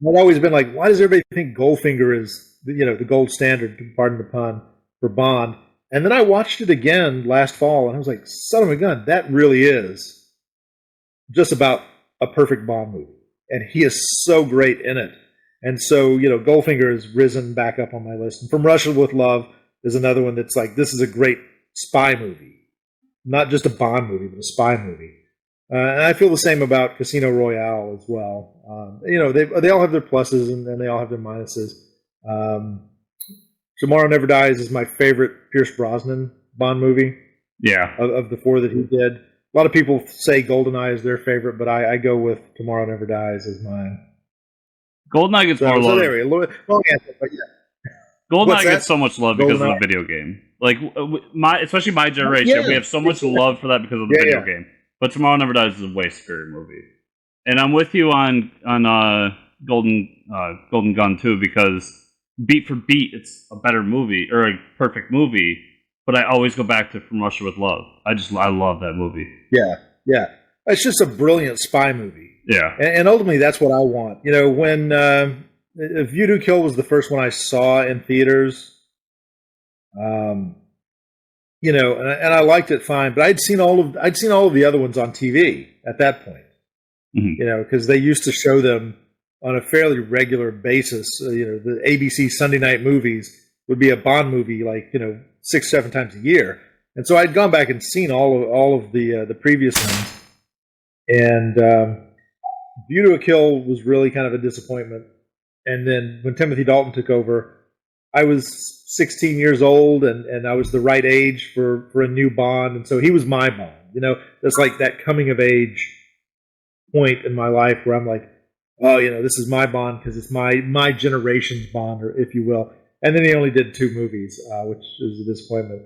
I've always been like, why does everybody think Goldfinger is the gold standard, pardon the pun, for Bond? And then I watched it again last fall, and I was like, son of a gun, that really is just about a perfect Bond movie. And he is so great in it. And so, Goldfinger has risen back up on my list. And From Russia with Love is another one that's like, this is a great spy movie. Not just a Bond movie, but a spy movie. And I feel the same about Casino Royale as well. They all have their pluses and they all have their minuses. Tomorrow Never Dies is my favorite Pierce Brosnan Bond movie. Yeah. Of the 4 that he did. A lot of people say GoldenEye is their favorite, but I go with Tomorrow Never Dies as mine. GoldenEye gets more love. Long answer, but yeah. GoldenEye gets so much love because of the video game. Like especially my generation, we have so much love for that because of the video game. But Tomorrow Never Dies is a way superior movie. And I'm with you on Golden Gun too, because beat for beat, it's a better movie or a perfect movie. But I always go back to From Russia with Love. I love that movie. Yeah. It's just a brilliant spy movie. Yeah. And ultimately, that's what I want. When View to Kill was the first one I saw in theaters, and I liked it fine, but I'd seen all of the other ones on TV at that point. Mm-hmm. Because they used to show them on a fairly regular basis. The ABC Sunday night movies would be a Bond movie, like 6, 7 times a year. And so I'd gone back and seen all of the previous ones, and View to a Kill was really kind of a disappointment. And then when Timothy Dalton took over, I was 16 years old, and I was the right age for a new Bond, and so he was my Bond. That's like that coming of age point in my life where I'm like, oh, this is my Bond because it's my generation's Bond, or if you will. And then he only did 2 movies, which is a disappointment.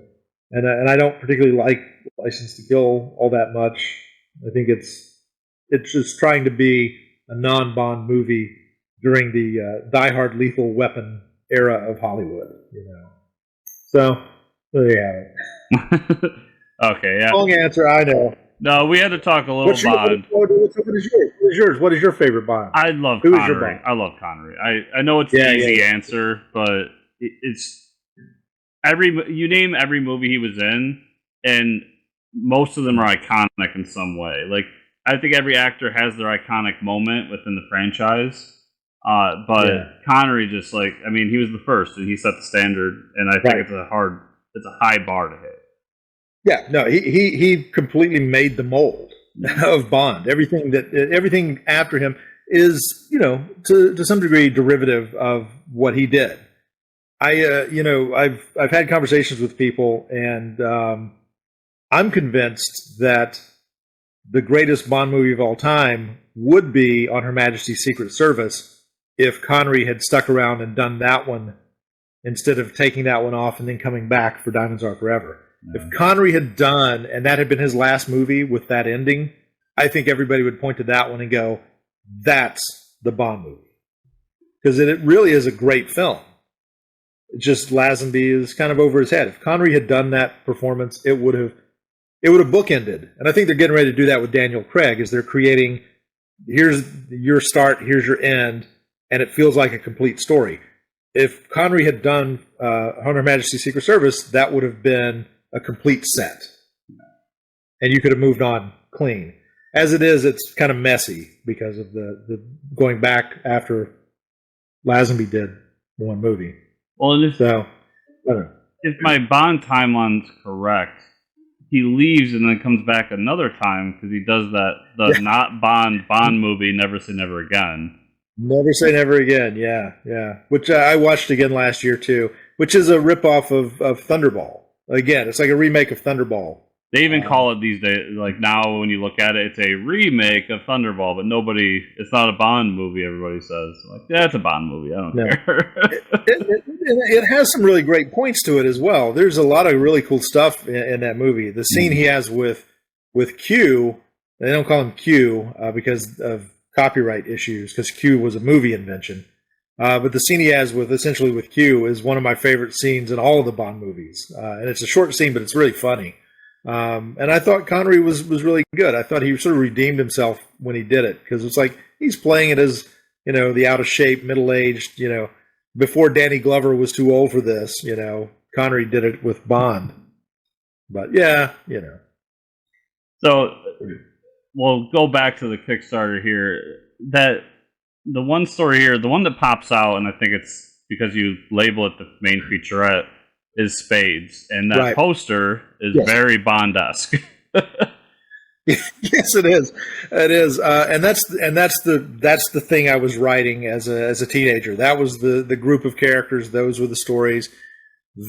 And I don't particularly like License to Kill all that much. I think it's just trying to be a non-Bond movie during the Die Hard Lethal Weapon era of Hollywood. So there you have it. Okay, yeah. Long answer, I know. No, we had to talk a little Bond. What is yours? What is your favorite Bond? I love Who Connery. is your Bond? I love Connery. I know it's an easy answer, but it's you name every movie he was in, and most of them are iconic in some way. Like, I think every actor has their iconic moment within the franchise. But Connery he was the first, and he set the standard, and I think it's a high bar to hit. Yeah, no, he completely made the mold of Bond. Everything after him is, to some degree derivative of what he did. I've had conversations with people, and I'm convinced that the greatest Bond movie of all time would be On Her Majesty's Secret Service if Connery had stuck around and done that one instead of taking that one off and then coming back for Diamonds Are Forever. Yeah. If Connery had done, and that had been his last movie with that ending, I think everybody would point to that one and go, that's the Bond movie. Because it really is a great film. It's just Lazenby is kind of over his head. If Connery had done that performance, it would have bookended. And I think they're getting ready to do that with Daniel Craig, is they're creating, here's your start, here's your end, and it feels like a complete story. If Connery had done On Her Majesty's Secret Service, that would have been a complete set. And you could have moved on clean. As it is, it's kind of messy because of the going back after Lazenby did one movie. Well, if my Bond timeline's correct, he leaves and then comes back another time because he does not Bond movie, Never Say Never Again. Never Say Never Again, yeah. Which I watched again last year too, which is a ripoff of Thunderball. Again, it's like a remake of Thunderball. They even call it these days, like now when you look at it, it's a remake of Thunderball, but it's not a Bond movie, everybody says. Like, yeah, it's a Bond movie, I don't care. It has some really great points to it as well. There's a lot of really cool stuff in that movie. The scene he has with Q, they don't call him Q because of copyright issues, because Q was a movie invention. But the scene he has with Q is one of my favorite scenes in all of the Bond movies. And it's a short scene, but it's really funny. And I thought Connery was really good. I thought he sort of redeemed himself when he did it, because it's like he's playing it as, the out of shape, middle-aged, before Danny Glover was too old for this, Connery did it with Bond. But yeah, So we'll go back to the Kickstarter here. That the one story here, the one that pops out, and I think it's because you label it the main featurette, is Spades, and that poster is very Bond-esque. Yes, it is. It is, and that's the thing I was writing as a teenager. That was the group of characters. Those were the stories.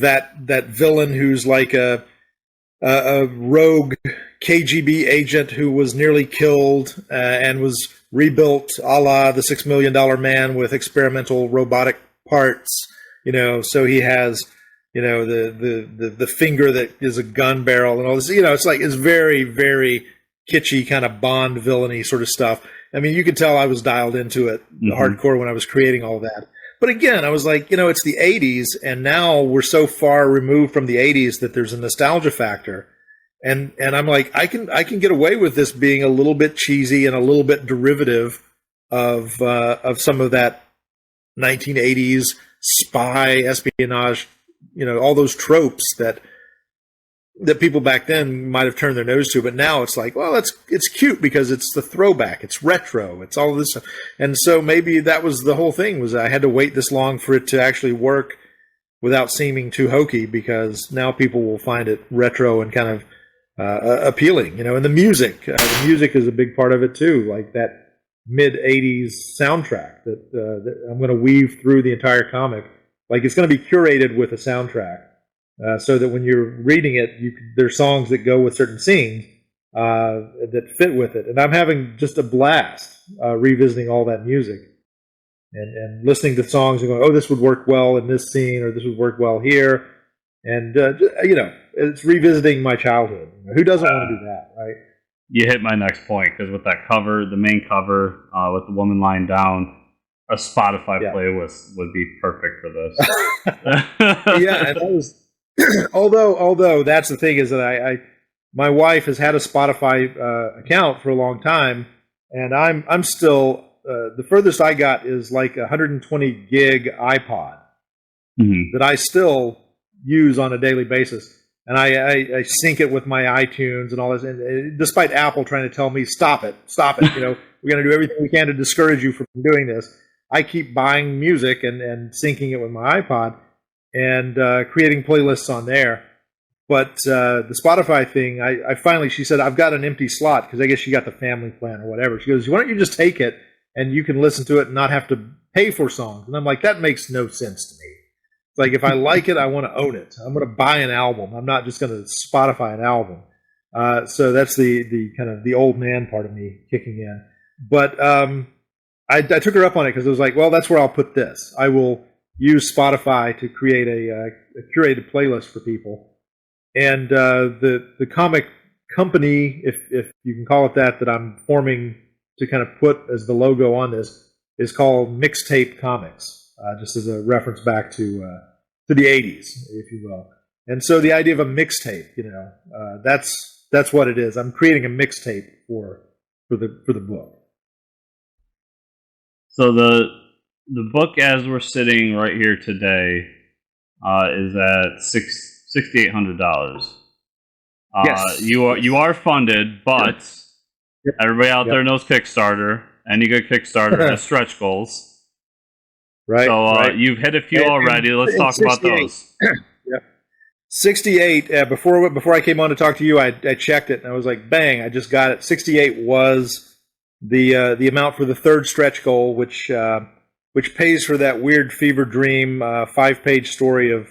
That villain who's like a rogue KGB agent who was nearly killed and was rebuilt a la the $6 Million Man with experimental robotic parts. So he has the finger that is a gun barrel and all this. It's very, very kitschy kind of Bond villainy sort of stuff. I mean, you could tell I was dialed into it hardcore when I was creating all that. But again, I was like, it's the 80s, and now we're so far removed from the 80s that there's a nostalgia factor. And I'm like, I can get away with this being a little bit cheesy and a little bit derivative of some of that 1980s spy espionage, all those tropes that that people back then might have turned their nose to, but now it's like, well, it's cute because it's the throwback, it's retro, it's all this, and so maybe that was the whole thing, was I had to wait this long for it to actually work without seeming too hokey, because now people will find it retro and kind of appealing, you know. And the music is a big part of it too, like that mid '80s soundtrack that I'm going to weave through the entire comic, like it's going to be curated with a soundtrack. So that when you're reading it, there's songs that go with certain scenes that fit with it. And I'm having just a blast revisiting all that music and listening to songs and going, oh, this would work well in this scene, or this would work well here. And, you know, it's revisiting my childhood. Who doesn't want to do that, right? You hit my next point, because with that cover, the main cover with the woman lying down, a Spotify playlist would be perfect for this. Yeah, and that was... although that's the thing, is that my wife has had a Spotify account for a long time, and I'm still the furthest I got is like a 120 gig iPod that I still use on a daily basis, and I sync it with my iTunes and all this. And despite Apple trying to tell me stop it, you know, we're going to do everything we can to discourage you from doing this, I keep buying music and syncing it with my iPod and creating playlists on there. But the Spotify thing, I finally, she said, I've got an empty slot, because I guess she got the family plan or whatever. She goes, why don't you just take it and you can listen to it and not have to pay for songs? And I'm like, that makes no sense to me. It's like, if I like it, I want to own it. I'm going to buy an album. I'm not just going to Spotify an album. So that's the kind of the old man part of me kicking in. But I took her up on it, because it was like, well, that's where I'll put this. I will use Spotify to create a curated playlist for people. And the comic company, if you can call it that I'm forming to kind of put as the logo on this, is called Mixtape Comics, just as a reference back to the 80s, if you will. And so the idea of a mixtape, you know, that's what it is. I'm creating a mixtape for the book. So the book, as we're sitting right here today, is at $6,800. Yes. You are funded, but everybody out there knows Kickstarter. Any good Kickstarter has stretch goals. Right. So right. You've hit a few already. Let's talk about those. Yeah. 68. Before I came on to talk to you, I checked it and I was like, bang! I just got it. 68 was the amount for the third stretch goal, which pays for that weird fever dream 5-page story of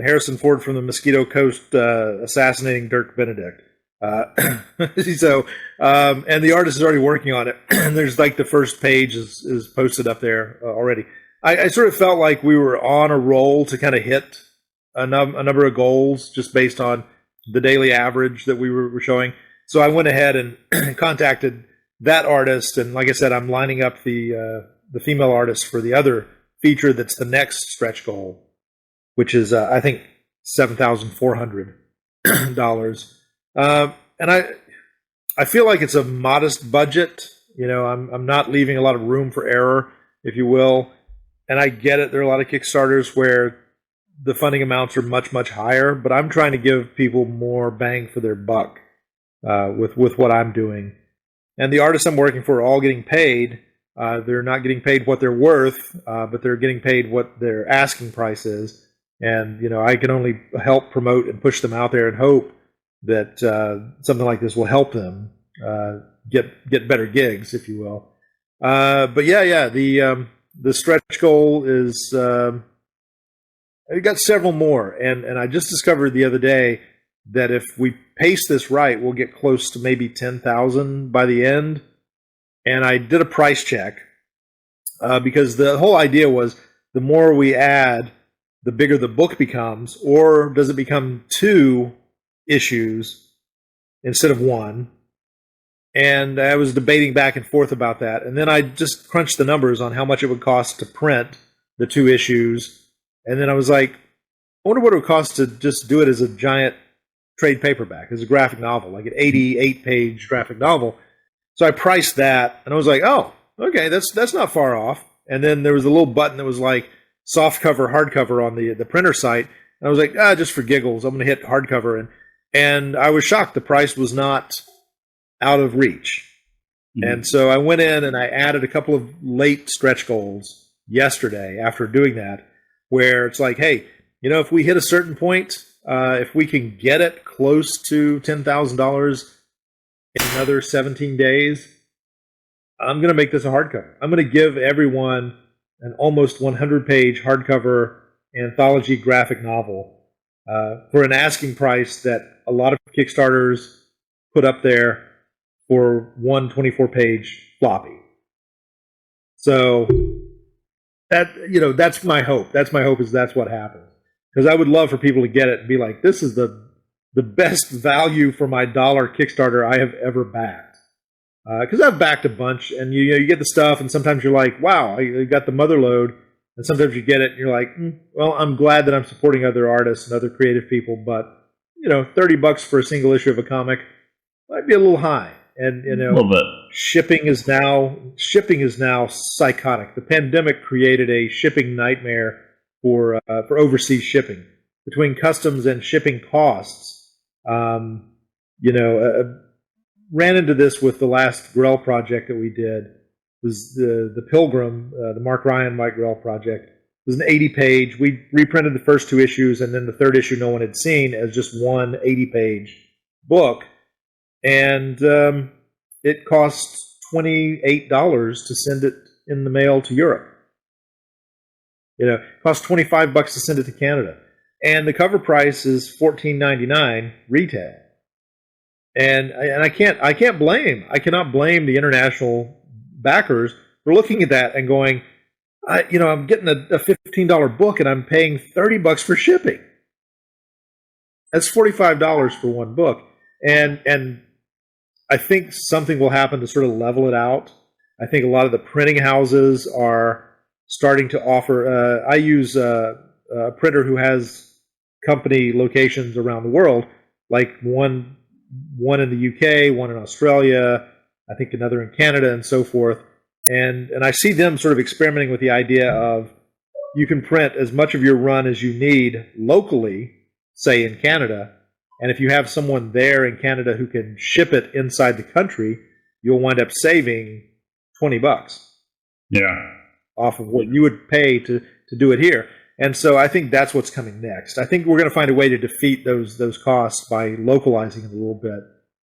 Harrison Ford from the Mosquito Coast assassinating Dirk Benedict. So, and the artist is already working on it. And there's like the first page is posted up there already. I sort of felt like we were on a roll to kind of hit a number of goals just based on the daily average that we were showing. So I went ahead and contacted that artist, and like I said, I'm lining up the female artist for the other feature that's the next stretch goal, which is I think $7,400. And I feel like it's a modest budget. You know, I'm not leaving a lot of room for error, if you will. And I get it. There are a lot of Kickstarters where the funding amounts are much, much higher, but I'm trying to give people more bang for their buck with what I'm doing. And the artists I'm working for are all getting paid. They're not getting paid what they're worth, but they're getting paid what their asking price is. And, you know, I can only help promote and push them out there and hope that something like this will help them get better gigs, if you will. But yeah, the stretch goal is I got several more, and I just discovered the other day that if we pace this right, we'll get close to maybe 10,000 by the end. And I did a price check because the whole idea was the more we add, the bigger the book becomes, or does it become 2 issues instead of 1? And I was debating back and forth about that. And then I just crunched the numbers on how much it would cost to print the 2 issues. And then I was like, I wonder what it would cost to just do it as a giant trade paperback, as a graphic novel, like an 88-page graphic novel. So I priced that, and I was like, oh, okay, that's not far off. And then there was a little button that was like soft cover, hardcover on the printer site. I was like, just for giggles, I'm going to hit hardcover. And I was shocked. The price was not out of reach. Mm-hmm. And so I went in and I added a couple of late stretch goals yesterday after doing that, where it's like, hey, if we hit a certain point, if we can get it close to $10,000 in another 17 days, I'm going to make this a hardcover. I'm going to give everyone an almost 100-page hardcover anthology graphic novel for an asking price that a lot of Kickstarters put up there for one 24-page floppy. So that's my hope. That's my hope, is that's what happens. Because I would love for people to get it and be like, this is the best value for my dollar Kickstarter I have ever backed. Because I've backed a bunch, and you get the stuff, and sometimes you're like, wow, I got the mother load, and sometimes you get it, and you're like, well, I'm glad that I'm supporting other artists and other creative people, but $30 for a single issue of a comic might be a little high. And a little bit. Shipping is now psychotic. The pandemic created a shipping nightmare for overseas shipping. Between customs and shipping costs, ran into this with the last Grell project that we did. It was the Pilgrim, the Mark Ryan, Mike Grell project. It was an 80-page. We reprinted the first 2 issues, and then the third issue no one had seen as just one 80-page book. And it cost $28 to send it in the mail to Europe. It costs $25 to send it to Canada. And the cover price is $14.99 retail. And I cannot blame the international backers for looking at that and going, I'm getting a $15 book and I'm paying $30 for shipping. That's $45 for one book. And I think something will happen to sort of level it out. I think a lot of the printing houses are starting to offer. I use a printer who has company locations around the world, like one in the UK, one in Australia, I think another in Canada, and so forth. And I see them sort of experimenting with the idea of you can print as much of your run as you need locally, say in Canada, and if you have someone there in Canada who can ship it inside the country, you'll wind up saving $20. Yeah. Off of what you would pay to do it here. And so I think that's what's coming next. I think we're going to find a way to defeat those costs by localizing it a little bit.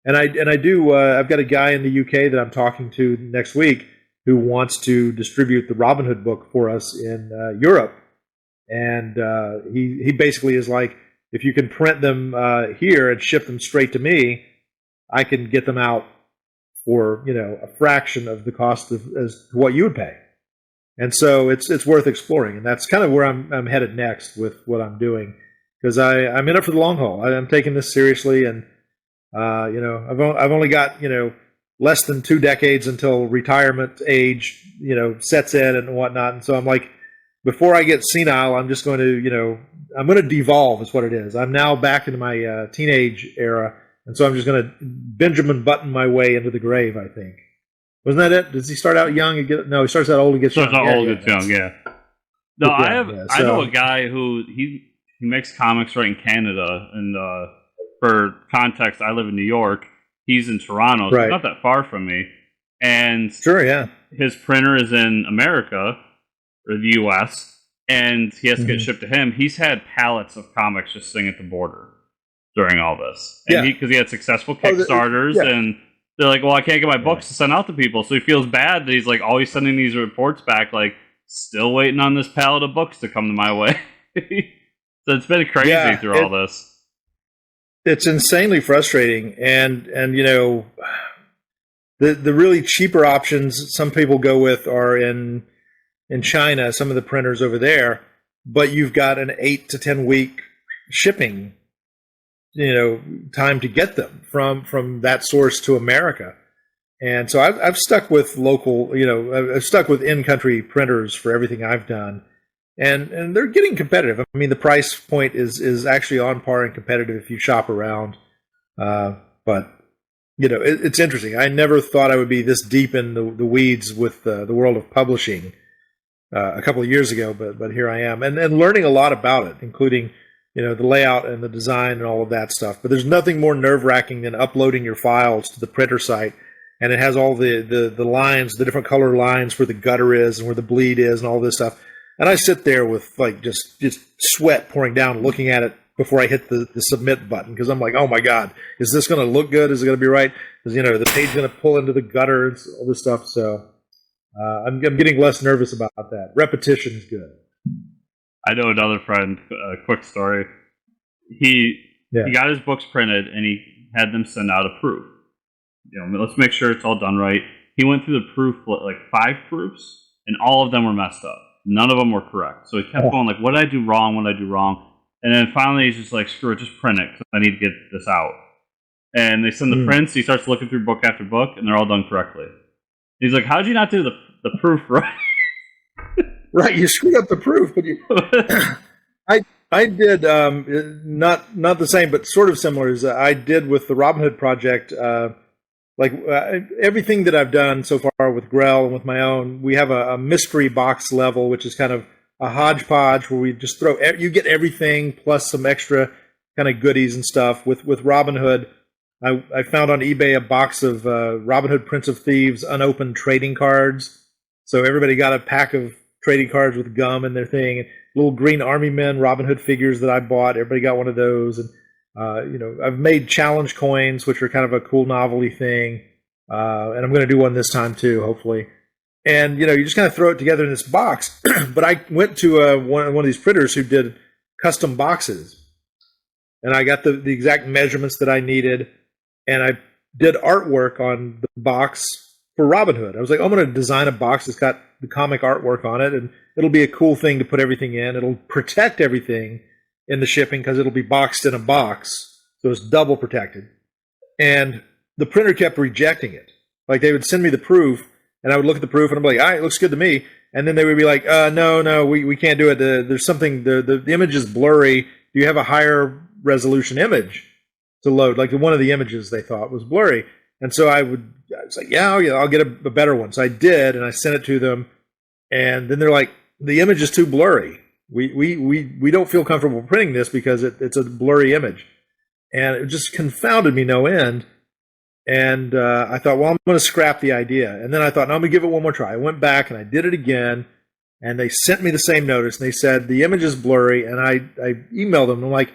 And I've got a guy in the UK that I'm talking to next week who wants to distribute the Robin Hood book for us in Europe. And he basically is like, if you can print them here and ship them straight to me, I can get them out for a fraction of the cost as to what you would pay. And so it's worth exploring, and that's kind of where I'm headed next with what I'm doing, because I'm in it for the long haul. I'm taking this seriously, and I've only got less than 2 decades until retirement age sets in and whatnot, and so I'm like, before I get senile, I'm just going to I'm going to devolve is what it is. I'm now back into my teenage era, and so I'm just going to Benjamin Button my way into the grave, I think. Wasn't that it? Does he start out young and get? No, he starts out old and gets young. Starts out old and gets young, yeah. No, I know a guy who he makes comics right in Canada, and for context, I live in New York. He's in Toronto, so he's not that far from me. And sure, yeah, his printer is in America or the U.S., and he has to get shipped to him. He's had pallets of comics just sitting at the border during all this, and because he had successful Kickstarters and. They're like, well, I can't get my books to send out to people. So he feels bad that he's like always sending these reports back, like, still waiting on this pallet of books to come to my way. So it's been crazy through all this. It's insanely frustrating. And the really cheaper options some people go with are in China, some of the printers over there, but you've got an 8 to 10 week shipping time to get them from that source to America. And so I've stuck with local, I've stuck with in-country printers for everything I've done. And they're getting competitive. I mean, the price point is actually on par and competitive if you shop around. But, it's interesting. I never thought I would be this deep in the weeds with the world of publishing a couple of years ago, but here I am. And learning a lot about it, including the layout and the design and all of that stuff. But there's nothing more nerve-wracking than uploading your files to the printer site, and it has all the lines, the different color lines where the gutter is and where the bleed is and all this stuff. And I sit there with like just sweat pouring down looking at it before I hit the submit button, because I'm like, oh my God, is this going to look good? Is it going to be right? Is the page going to pull into the gutter and all this stuff? So I'm getting less nervous about that. Repetition is good. I know another friend, quick story. He got his books printed and he had them send out a proof. Let's make sure it's all done right. He went through the proof, like 5 proofs, and all of them were messed up. None of them were correct. So he kept going like, what did I do wrong? What did I do wrong? And then finally he's just like, screw it, just print it because I need to get this out. And they send the prints. He starts looking through book after book, and they're all done correctly. He's like, how did you not do the proof right? Right, you screwed up the proof, but I did not the same, but sort of similar as I did with the Robin Hood project. Everything that I've done so far with Grell and with my own, we have a mystery box level, which is kind of a hodgepodge where we just you get everything plus some extra kind of goodies and stuff. With Robin Hood, I found on eBay a box of Robin Hood Prince of Thieves unopened trading cards. So everybody got a pack of trading cards with gum in their thing, and little green army men Robin Hood figures that I bought. Everybody got one of those, and I've made challenge coins, which are kind of a cool novelty thing, and I'm going to do one this time too, hopefully. And you just kind of throw it together in this box. But I went to one of these printers who did custom boxes, and I got the exact measurements that I needed, and I did artwork on the box for Robin Hood. I was like, I'm going to design a box that's got the comic artwork on it, and it'll be a cool thing to put everything in. It'll protect everything in the shipping because it'll be boxed in a box, so it's double protected. And the printer kept rejecting it. Like, they would send me the proof, and I would look at the proof, and I'm like, all right, it looks good to me. And then they would be like, no, we can't do it. There's something, the image is blurry. Do you have a higher resolution image to load? Like, one of the images they thought was blurry. And so I was like, yeah, I'll get a better one. So I did, and I sent it to them. And then they're like, the image is too blurry. We don't feel comfortable printing this because it's a blurry image. And it just confounded me no end. And I thought, well, I'm going to scrap the idea. And then I thought, no, I'm going to give it one more try. I went back and I did it again. And they sent me the same notice. And they said, the image is blurry. And I emailed them. I'm like,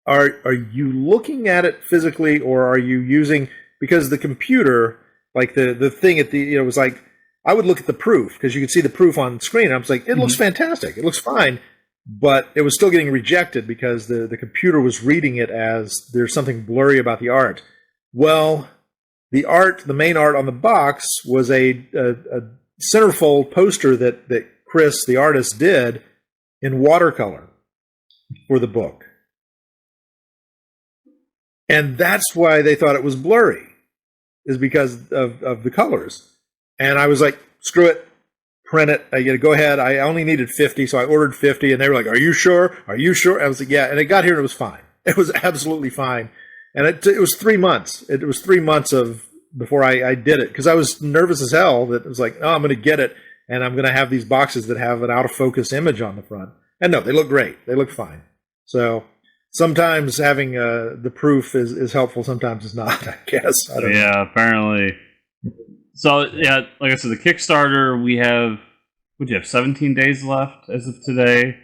are you looking at it physically, or are you using, because the computer, like the thing at the, it was like, I would look at the proof because you could see the proof on screen. I was like, it looks fantastic. It looks fine. But it was still getting rejected because the computer was reading it as there's something blurry about the art. Well, the main art on the box was a centerfold poster that Chris, the artist, did in watercolor for the book. And that's why they thought it was blurry, is because of the colors. And I was like, screw it, print it. Go ahead. I only needed 50, so I ordered 50. And they were like, are you sure? Are you sure? I was like, yeah. And it got here and it was fine. It was absolutely fine. And it was 3 months. It was 3 months before I did it, because I was nervous as hell that it was like, oh, I'm going to get it, and I'm going to have these boxes that have an out-of-focus image on the front. And no, they look great. They look fine. So sometimes having the proof is helpful. Sometimes it's not, I guess. I don't know. Apparently. So, yeah, like I said, the Kickstarter, we have, what do you have, 17 days left as of today?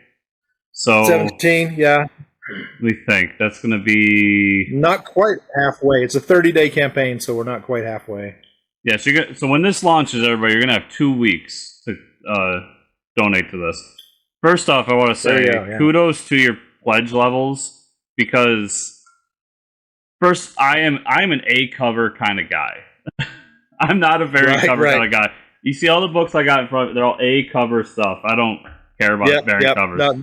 So 17, yeah. We think that's going to be not quite halfway. It's a 30-day campaign, so we're not quite halfway. Yeah, so when this launches, everybody, you're going to have 2 weeks to donate to this. First off, I want to say kudos to your pledge levels, because first, I'm an A cover kind of guy. I'm not a variant cover kind of guy. You see all the books I got in front, they're all A cover stuff. I don't care about variant covers. No,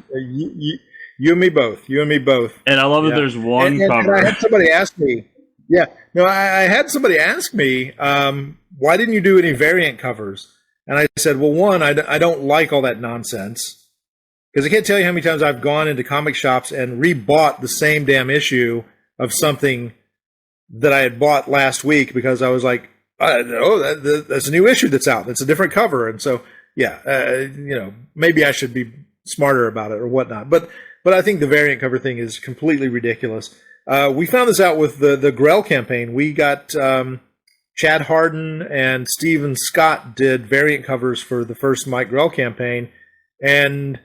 you and me both. You and me both. And I love that there's one cover. And I had somebody ask me. I had somebody ask me, why didn't you do any variant covers? And I said, well, one, I don't like all that nonsense, because I can't tell you how many times I've gone into comic shops and rebought the same damn issue of something that I had bought last week because I was like, that's a new issue that's out. That's a different cover. And so, maybe I should be smarter about it or whatnot. But But I think the variant cover thing is completely ridiculous. We found this out with the Grell campaign. We got Chad Harden and Steven Scott did variant covers for the first Mike Grell campaign, and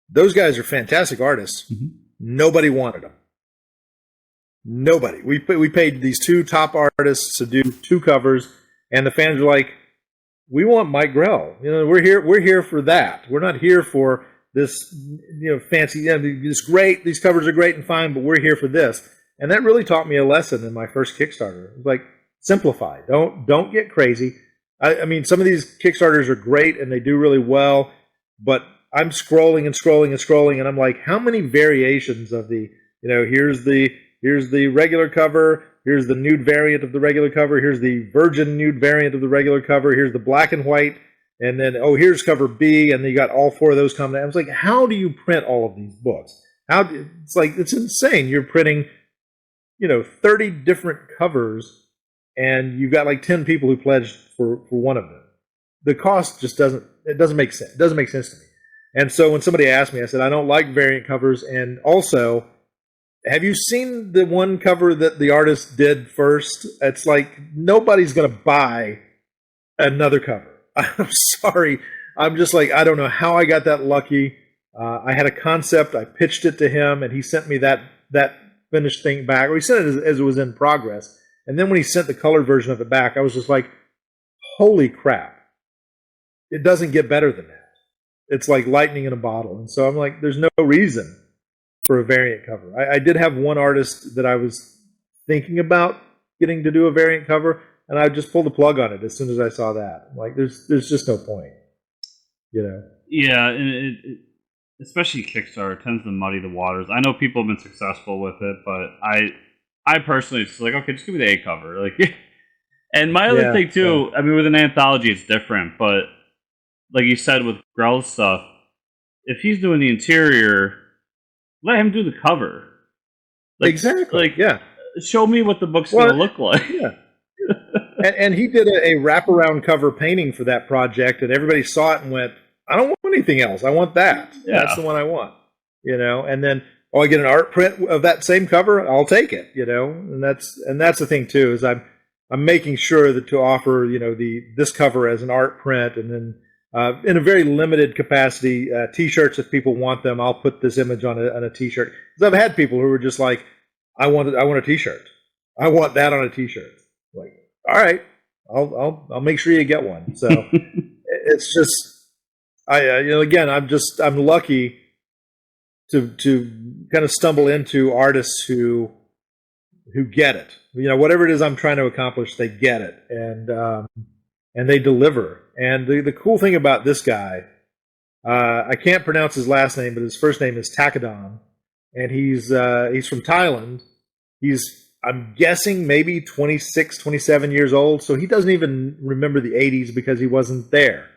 those guys are fantastic artists. Mm-hmm. Nobody wanted them. Nobody. We paid these two top artists to do two covers, and the fans were like, "We want Mike Grell. We're here for that. We're not here for this, fancy. It's great. These covers are great and fine, but we're here for this." And that really taught me a lesson in my first Kickstarter. It was like, simplify. Don't get crazy. I mean, some of these Kickstarters are great and they do really well, but I'm scrolling and scrolling and scrolling, and I'm like, how many variations of the, here's the regular cover, here's the nude variant of the regular cover, here's the virgin nude variant of the regular cover, here's the black and white, and then, here's cover B, and then you got all four of those coming. I was like, how do you print all of these books? It's insane. You're printing, 30 different covers, and you've got like 10 people who pledged for one of them. The cost just doesn't make sense. It doesn't make sense to me. And so when somebody asked me, I said, I don't like variant covers. And also, have you seen the one cover that the artist did first? It's like nobody's going to buy another cover. I'm sorry. I'm just like, I don't know how I got that lucky. I had a concept. I pitched it to him, and he sent me that finished thing back. Or he sent it as it was in progress. And then when he sent the colored version of it back, I was just like, holy crap. It doesn't get better than that. It's like lightning in a bottle. And so I'm like, there's no reason for a variant cover. I did have one artist that I was thinking about getting to do a variant cover, and I just pulled the plug on it as soon as I saw that. I'm like, there's just no point. Yeah, and especially Kickstarter tends to muddy the waters. I know people have been successful with it, but I personally just like, okay, just give me the A cover. Like, and my other thing too, I mean, with an anthology, it's different, but like you said with Grell's stuff, if he's doing the interior, let him do the cover. Like, exactly. Show me what the book's going to look like. Yeah. and he did a wraparound cover painting for that project, and everybody saw it and went, I don't want anything else. I want that. Yeah. That's the one I want. And then, I get an art print of that same cover, I'll take it. And that's the thing too, is I'm making sure that to offer this cover as an art print, and then in a very limited capacity, T-shirts, if people want them, I'll put this image on a T-shirt. Because I've had people who were just like, I want a T-shirt. I want that on a T-shirt. Like, all right, I'll make sure you get one. So it's just, again, I'm lucky to kind of stumble into artists who get it. Whatever it is I'm trying to accomplish, they get it, and they deliver. And the cool thing about this guy, I can't pronounce his last name, but his first name is Takadon, and he's from Thailand. I'm guessing maybe 26, 27 years old, so he doesn't even remember the 80s because he wasn't there.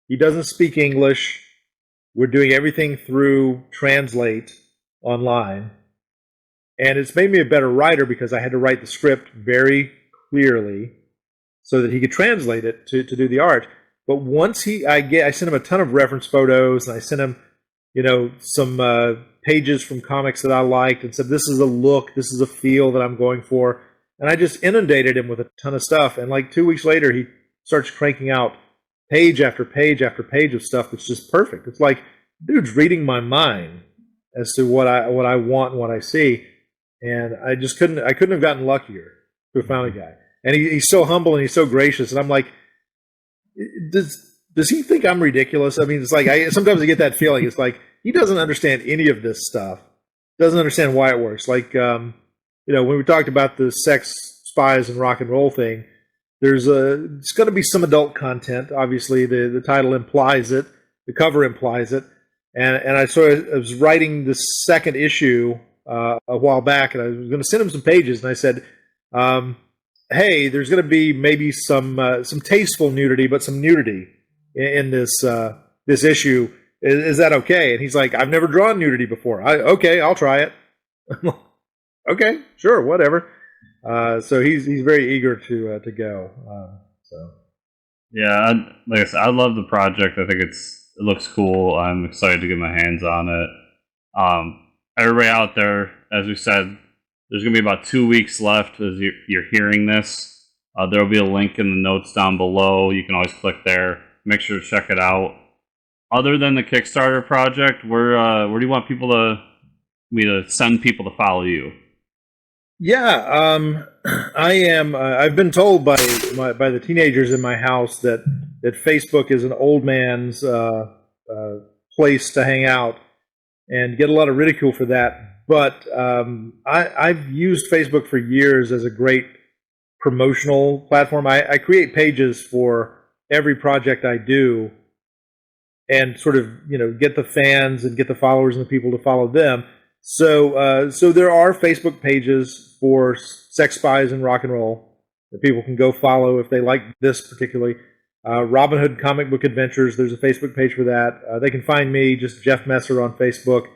He doesn't speak English. We're doing everything through Translate online, and it's made me a better writer because I had to write the script very clearly so that he could translate it to do the art. But once I sent him a ton of reference photos, and I sent him, some pages from comics that I liked, and said, this is a look, this is a feel that I'm going for. And I just inundated him with a ton of stuff. And like 2 weeks later, he starts cranking out page after page after page of stuff that's just perfect. It's like, dude's reading my mind as to what I want and what I see. And I couldn't have gotten luckier to have found a guy. And he's so humble and he's so gracious. And I'm like, does he think I'm ridiculous? I mean, it's like, sometimes I get that feeling. It's like, he doesn't understand any of this stuff. Doesn't understand why it works. Like, when we talked about the sex, spies, and rock and roll thing, it's going to be some adult content. Obviously, the title implies it. The cover implies it. And I was writing the second issue a while back, and I was going to send him some pages, and I said, hey, there's going to be maybe some tasteful nudity, but some nudity in this issue. Is that okay? And he's like, I've never drawn nudity before. Okay, I'll try it. Okay, sure, whatever. So he's very eager to go. Yeah, like I said, I love the project. I think it looks cool. I'm excited to get my hands on it. everybody out there, as we said, there's going to be about 2 weeks left as you're hearing this. There will be a link in the notes down below. You can always click there. Make sure to check it out. Other than the Kickstarter project, where do you want me to send people to follow you? Yeah, I am. I've been told by the teenagers in my house that Facebook is an old man's place to hang out, and get a lot of ridicule for that. But I've used Facebook for years as a great promotional platform. I create pages for every project I do, and sort of get the fans and get the followers and the people to follow them. So there are Facebook pages for Sex, Spies, and Rock and Roll that people can go follow if they like this particularly. Robin Hood Comic Book Adventures, there's a Facebook page for that. They can find me, just Jeff Messer on Facebook.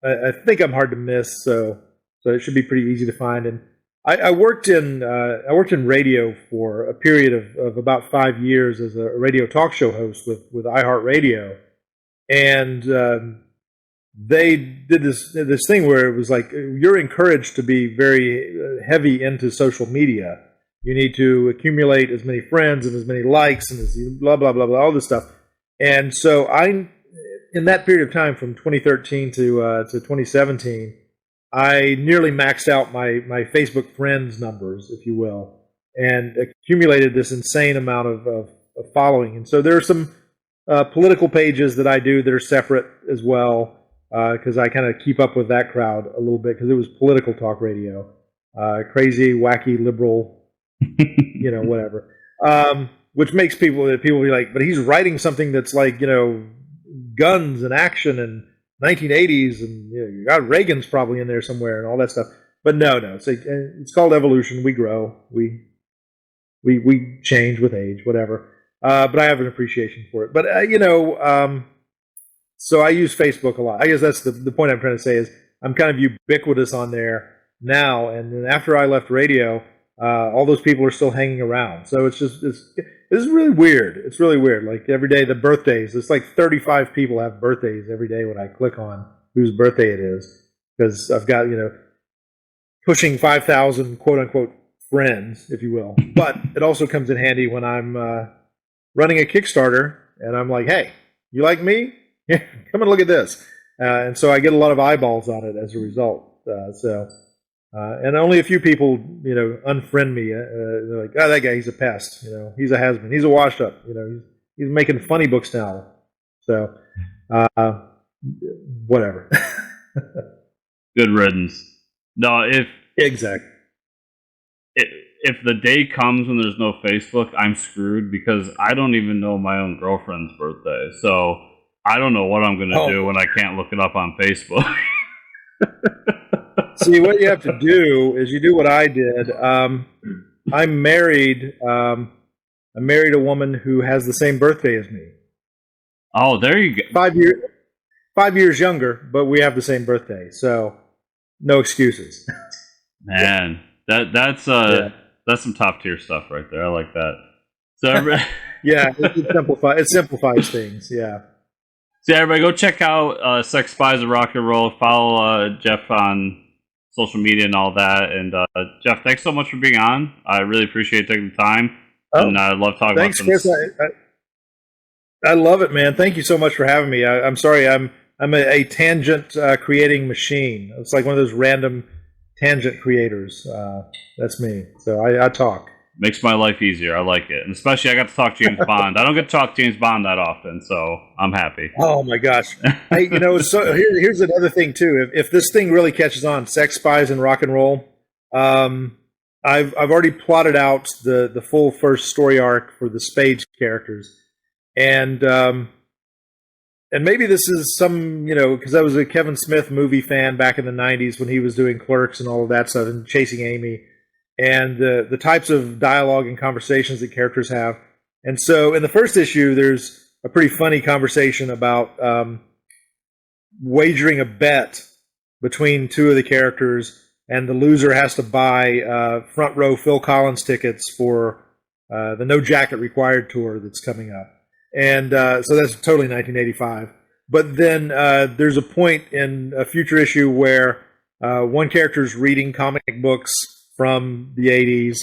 I think I'm hard to miss, so it should be pretty easy to find. And I worked in radio for a period of about 5 years as a radio talk show host with iHeartRadio, and they did this thing where it was like, you're encouraged to be very heavy into social media. You need to accumulate as many friends and as many likes and as blah blah blah blah, all this stuff. And so in that period of time from 2013 to 2017, I nearly maxed out my Facebook friends numbers, if you will, and accumulated this insane amount of following. And so there are some political pages that I do that are separate as well, because I kind of keep up with that crowd a little bit, because it was political talk radio, crazy, wacky, liberal, whatever. Which makes people be like, but he's writing something that's like, guns and action and 1980s, and you got Reagan's probably in there somewhere and all that stuff. But no, it's called evolution. We grow, we change with age, whatever. But I have an appreciation for it. But so I use Facebook a lot. I guess that's the point I'm trying to say is I'm kind of ubiquitous on there now. And then after I left radio, all those people are still hanging around. So it's really weird. It's really weird. Like every day, the birthdays, it's like 35 people have birthdays every day when I click on whose birthday it is, because I've got, pushing 5,000 quote unquote friends, if you will. But it also comes in handy when I'm running a Kickstarter and I'm like, hey, you like me? Come and look at this. And so I get a lot of eyeballs on it as a result. And only a few people, unfriend me. They're like, oh, that guy, he's a pest. He's a has-been. He's a washed-up. He's making funny books now. So, whatever. Good riddance. No, exactly. If the day comes when there's no Facebook, I'm screwed, because I don't even know my own girlfriend's birthday. So I don't know what I'm going to do when I can't look it up on Facebook. See, what you have to do is you do what I did. I'm married. I married a woman who has the same birthday as me. Oh, there you go. 5 years younger, but we have the same birthday, so no excuses. Man, that's some top tier stuff right there. I like that. So yeah, it simplifies things. Yeah. So everybody, go check out Sex, Spies, and Rock and Roll. Follow Jeff on social media and all that. And Jeff, thanks so much for being on. I really appreciate taking the time, and I love talking about this. Thanks, Chris. I love it, man. Thank you so much for having me. I'm sorry, I'm a tangent creating machine. It's like one of those random tangent creators. That's me. So I talk. Makes my life easier. I like it. And especially I got to talk James Bond. I don't get to talk James Bond that often, so I'm happy. Oh, my gosh. So here's another thing, too. If this thing really catches on, Sex, Spies, and Rock and Roll, I've already plotted out the full first story arc for the Spades characters. And maybe this is some, because I was a Kevin Smith movie fan back in the 90s when he was doing Clerks and all of that stuff and Chasing Amy, and the types of dialogue and conversations that characters have. And so in the first issue, there's a pretty funny conversation about wagering a bet between two of the characters, and the loser has to buy front row Phil Collins tickets for the No Jacket Required tour that's coming up. And so that's totally 1985. But then there's a point in a future issue where one character is reading comic books from the 80s,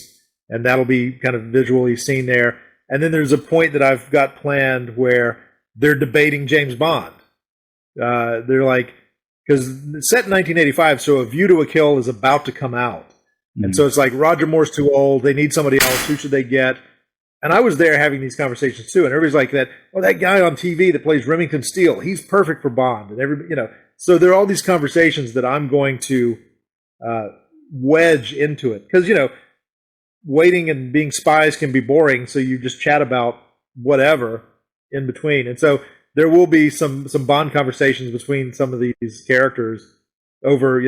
and that'll be kind of visually seen there. And then there's a point that I've got planned where they're debating James Bond. They're like, because it's set in 1985, so A View to a Kill is about to come out. And so it's like, Roger Moore's too old. They need somebody else. Who should they get? And I was there having these conversations too. And everybody's like that, oh, that guy on TV that plays Remington Steele, he's perfect for Bond. And everybody, so there are all these conversations that I'm going to wedge into it. Because, waiting and being spies can be boring. So you just chat about whatever in between. And so there will be some Bond conversations between some of these characters over,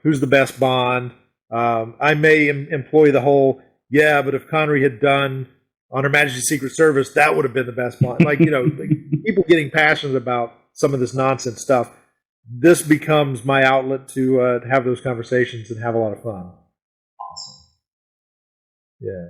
who's the best Bond. I may employ the whole, but if Connery had done On Her Majesty's Secret Service, that would have been the best Bond. Like, people getting passionate about some of this nonsense stuff. This becomes my outlet to have those conversations and have a lot of fun. Awesome. Yeah.